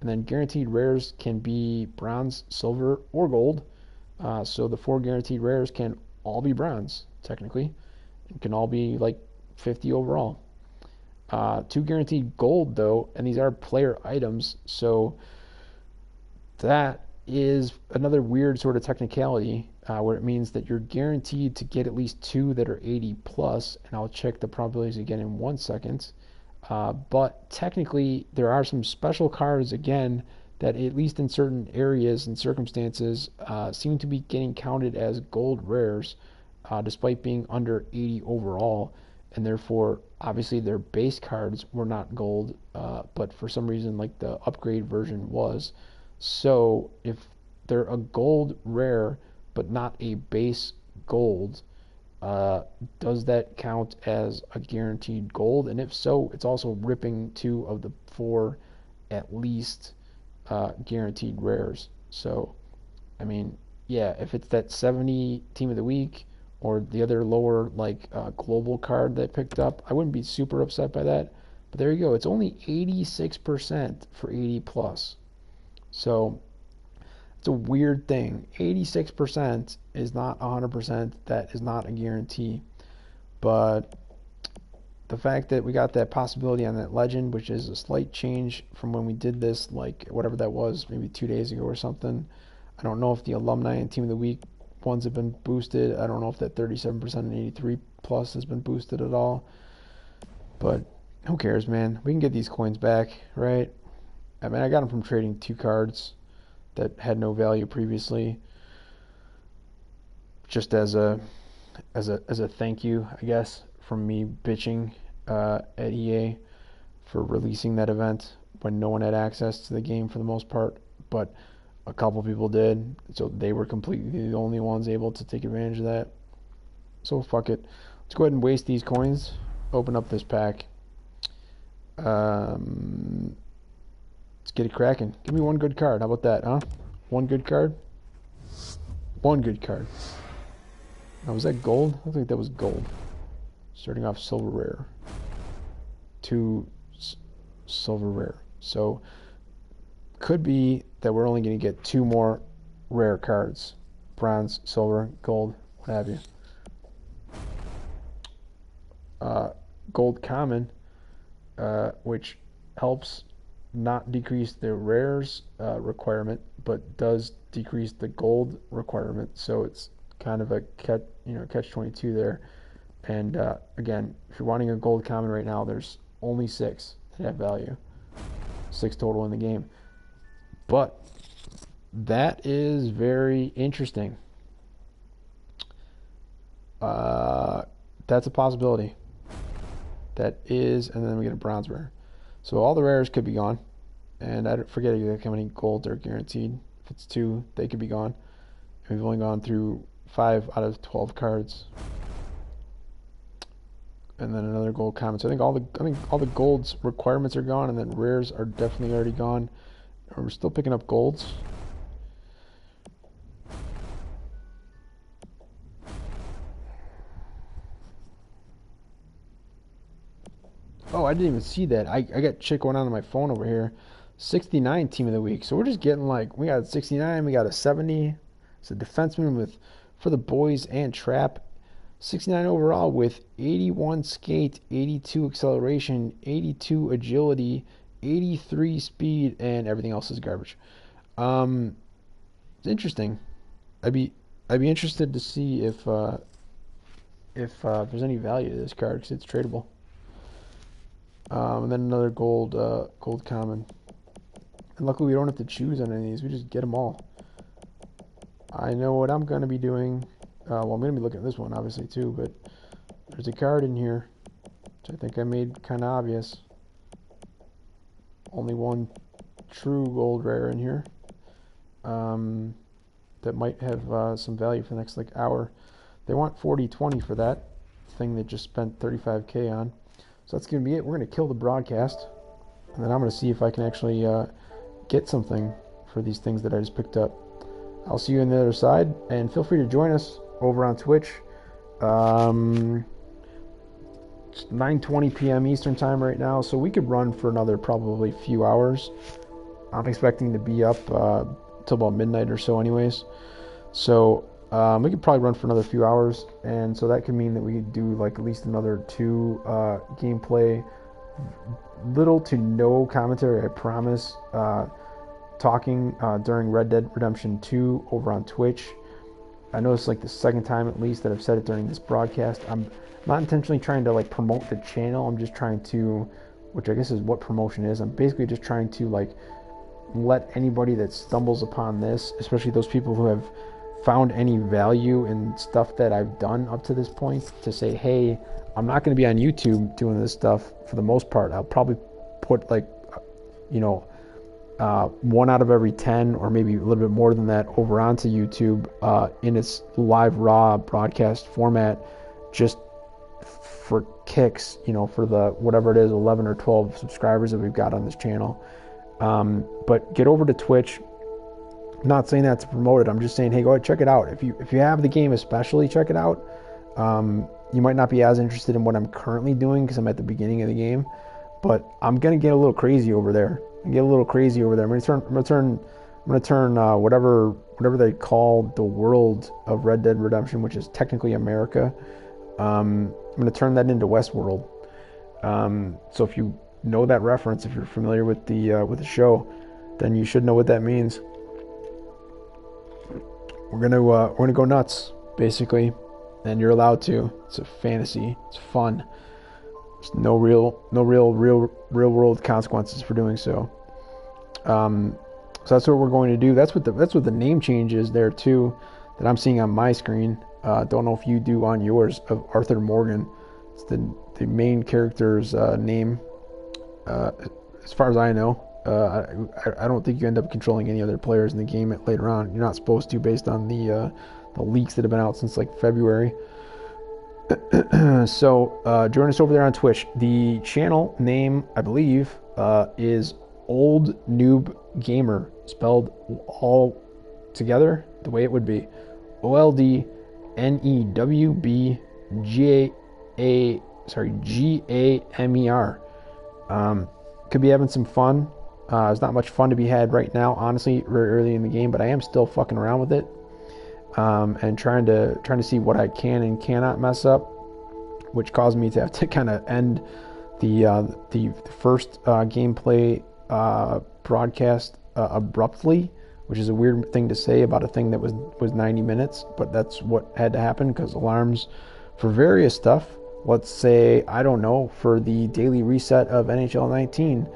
And then guaranteed rares can be bronze, silver, or gold. So the 4 guaranteed rares can all be bronze, technically. It can all be like 50 overall. 2 guaranteed gold, though, and these are player items. So that is another weird sort of technicality where it means that you're guaranteed to get at least 2 that are 80 plus. And I'll check the probabilities again in 1 second. But technically, there are some special cards, again, that at least in certain areas and circumstances seem to be getting counted as gold rares despite being under 80 overall. And therefore, obviously, their base cards were not gold, but for some reason, like the upgrade version was. So if they're a gold rare, but not a base gold, does that count as a guaranteed gold? And if so, it's also ripping 2 of the 4 at least guaranteed rares. So, I mean, yeah, if it's that 70 team of the week or the other lower like global card that picked up, I wouldn't be super upset by that. But there you go. It's only 86% for 80 plus. So it's a weird thing. 86% is not 100%. That is not a guarantee. But the fact that we got that possibility on that legend, which is a slight change from when we did this, like whatever that was, maybe 2 days ago or something. I don't know if the alumni and team of the week ones have been boosted. I don't know if that 37% and 83 plus has been boosted at all. But who cares, man? We can get these coins back, right? I mean, I got them from trading 2 cards that had no value previously, just as a thank you, I guess, from me bitching at EA for releasing that event when no one had access to the game for the most part, but a couple people did, so they were completely the only ones able to take advantage of that. So fuck it. Let's go ahead and waste these coins. Open up this pack. Let's get it cracking. Give me 1 good card. How about that, huh? 1 good card? 1 good card. Now, was that gold? I think that was gold. Starting off silver rare. 2 silver rare. So, could be that we're only going to get 2 more rare cards. Bronze, silver, gold, what have you. Gold common, which helps not decrease the rares requirement, but does decrease the gold requirement. So it's kind of a catch-22 there. And again, if you're wanting a gold common right now, there's only 6 that have value. 6 total in the game. But that is very interesting. That's a possibility. That is, and then we get a bronze rare. So all the rares could be gone. And I forget exactly how many golds are guaranteed. If it's 2, they could be gone. And we've only gone through 5 out of 12 cards. And then another gold common. So I think all the golds requirements are gone, and then rares are definitely already gone. We're still picking up golds. Oh, I didn't even see that. I got shit going on my phone over here. 69 team of the week. So we're just getting like, we got 69, we got a 70. It's a defenseman for the boys and trap. 69 overall with 81 skate, 82 acceleration, 82 agility, 83 speed, and everything else is garbage. It's interesting. I'd be interested to see if there's any value to this card, because it's tradable. And then another gold common. And luckily we don't have to choose on any of these. We just get them all. I know what I'm going to be doing. Well, I'm going to be looking at this one, obviously, too, but there's a card in here, which I think I made kind of obvious. Only one true gold rare in here. That might have some value for the next hour. They want 40-20 for that thing they just spent 35K on. So that's going to be it. We're going to kill the broadcast, and then I'm going to see if I can actually get something for these things that I just picked up. I'll see you on the other side, and feel free to join us over on Twitch. It's 9:20 p.m. Eastern time right now, so we could run for another probably few hours. I'm expecting to be up till about midnight or so anyways. So we could probably run for another few hours, and so that could mean that we could do at least another 2 gameplay, little to no commentary, I promise, talking during Red Dead Redemption 2 over on Twitch. I know it's the second time at least that I've said it during this broadcast. I'm not intentionally trying to promote the channel. I'm just trying to, which I guess is what promotion is. I'm basically just trying to let anybody that stumbles upon this, especially those people who have found any value in stuff that I've done up to this point, to say, hey, I'm not going to be on YouTube doing this stuff for the most part. I'll probably put 1 out of every 10 or maybe a little bit more than that over onto YouTube in its live raw broadcast format, just for kicks, for the whatever it is, 11 or 12 subscribers that we've got on this channel. But get over to Twitch. I'm not saying that to promote it. I'm just saying, hey, go ahead, check it out. If you have the game, especially, check it out. You might not be as interested in what I'm currently doing because I'm at the beginning of the game, but I'm gonna get a little crazy over there. I'm gonna turn whatever they call the world of Red Dead Redemption, which is technically America. I'm gonna turn that into Westworld. So if you know that reference, if you're familiar with the show, then you should know what that means. We're gonna go nuts, basically, and you're allowed to. It's a fantasy. It's fun. There's no real world consequences for doing so. So that's what we're going to do. That's what the name change is there too, that I'm seeing on my screen. Don't know if you do on yours, of Arthur Morgan. It's the main character's name. As far as I know, I don't think you end up controlling any other players in the game later on. You're not supposed to, based on the leaks that have been out since February. So join us over there on Twitch. The channel name, I believe, is Old Noob Gamer, spelled all together the way it would be: OldNewBGamer. Could be having some fun. There's not much fun to be had right now, honestly, very early in the game, but I am still fucking around with it, and trying to see what I can and cannot mess up, which caused me to have to kind of end the first gameplay broadcast abruptly, which is a weird thing to say about a thing that was 90 minutes, but that's what had to happen because alarms for various stuff. Let's say, I don't know, for the daily reset of NHL19,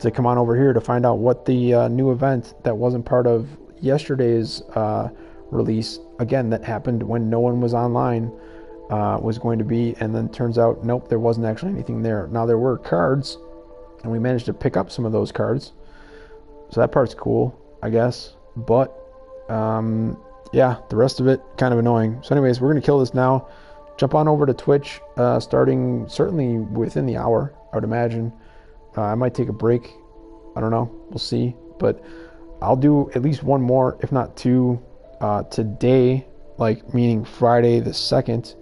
to come on over here to find out what the new event that wasn't part of yesterday's release, again, that happened when no one was online, was going to be. And then turns out, nope, there wasn't actually anything there. Now, there were cards, and we managed to pick up some of those cards, so that part's cool, I guess. But yeah, the rest of it kind of annoying. So anyways, we're gonna kill this now. Jump on over to Twitch, starting certainly within the hour, I would imagine. I might take a break, I don't know, we'll see, but I'll do at least one more, if not 2, today, meaning Friday the 2nd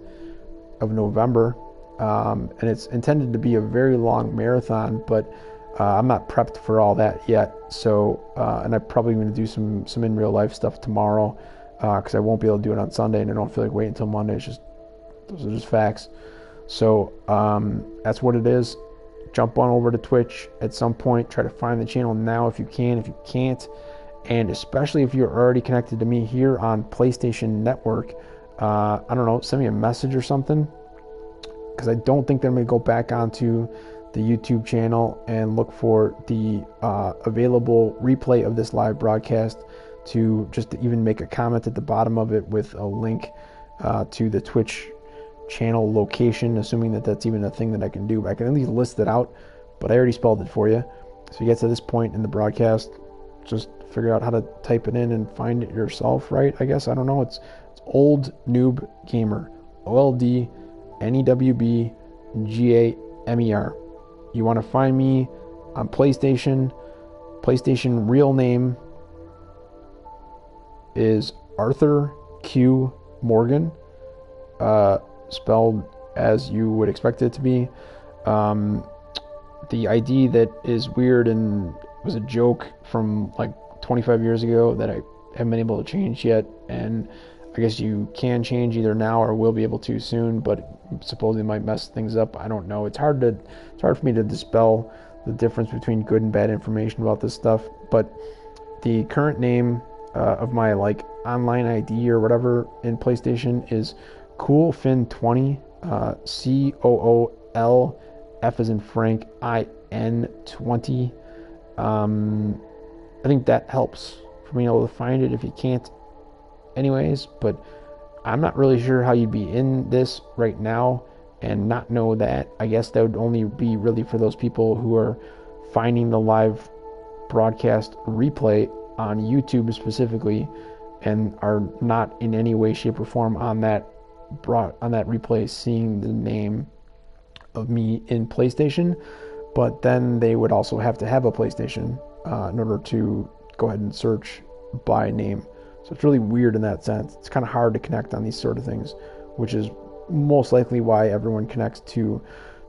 of November, and it's intended to be a very long marathon, but I'm not prepped for all that yet. So and I'm probably going to do some in real life stuff tomorrow, because I won't be able to do it on Sunday, and I don't feel like waiting until Monday. Those are just facts. So that's what it is. Jump on over to Twitch at some point. Try to find the channel now if you can. If you can't, and especially if you're already connected to me here on PlayStation Network, I don't know, send me a message or something, because I don't think that I'm going to go back onto the YouTube channel and look for the available replay of this live broadcast to just even make a comment at the bottom of it with a link to the Twitch channel location, assuming that that's even a thing that I can do. I can at least list it out, but I already spelled it for you. So you get to this point in the broadcast, just figure out how to type it in and find it yourself, right? I guess, I don't know. It's Old Noob Gamer, OldNewbGamer. You want to find me on PlayStation. PlayStation real name is Arthur Q Morgan, spelled as you would expect it to be. The ID that is weird and was a joke from like 25 years ago that I haven't been able to change yet, and I guess you can change either now or will be able to soon, but supposedly might mess things up. I don't know. It's hard for me to dispel the difference between good and bad information about this stuff. But the current name of my like online ID or whatever in PlayStation is CoolFin20, COOL F as in Frank IN 20. I think that helps for being able to find it if you can't anyways, but I'm not really sure how you'd be in this right now and not know that. I guess that would only be really for those people who are finding the live broadcast replay on YouTube specifically and are not in any way, shape, or form on that replay seeing the name of me in PlayStation. But then they would also have to have a PlayStation in order to go ahead and search by name. So it's really weird in that sense. It's kind of hard to connect on these sort of things, which is most likely why everyone connects to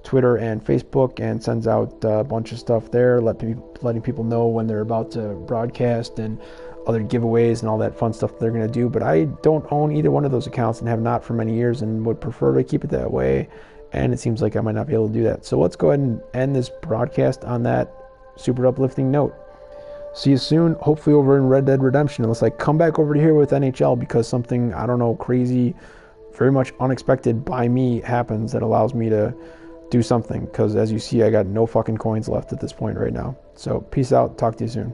Twitter and Facebook and sends out a bunch of stuff there, letting people know when they're about to broadcast and other giveaways and all that fun stuff they're going to do. But I don't own either one of those accounts and have not for many years and would prefer to keep it that way. And it seems like I might not be able to do that. So let's go ahead and end this broadcast on that super uplifting note. See you soon, hopefully over in Red Dead Redemption, unless I come back over here with NHL because something, I don't know, crazy, very much unexpected by me happens that allows me to do something. Because as you see, I got no fucking coins left at this point right now. So peace out, talk to you soon.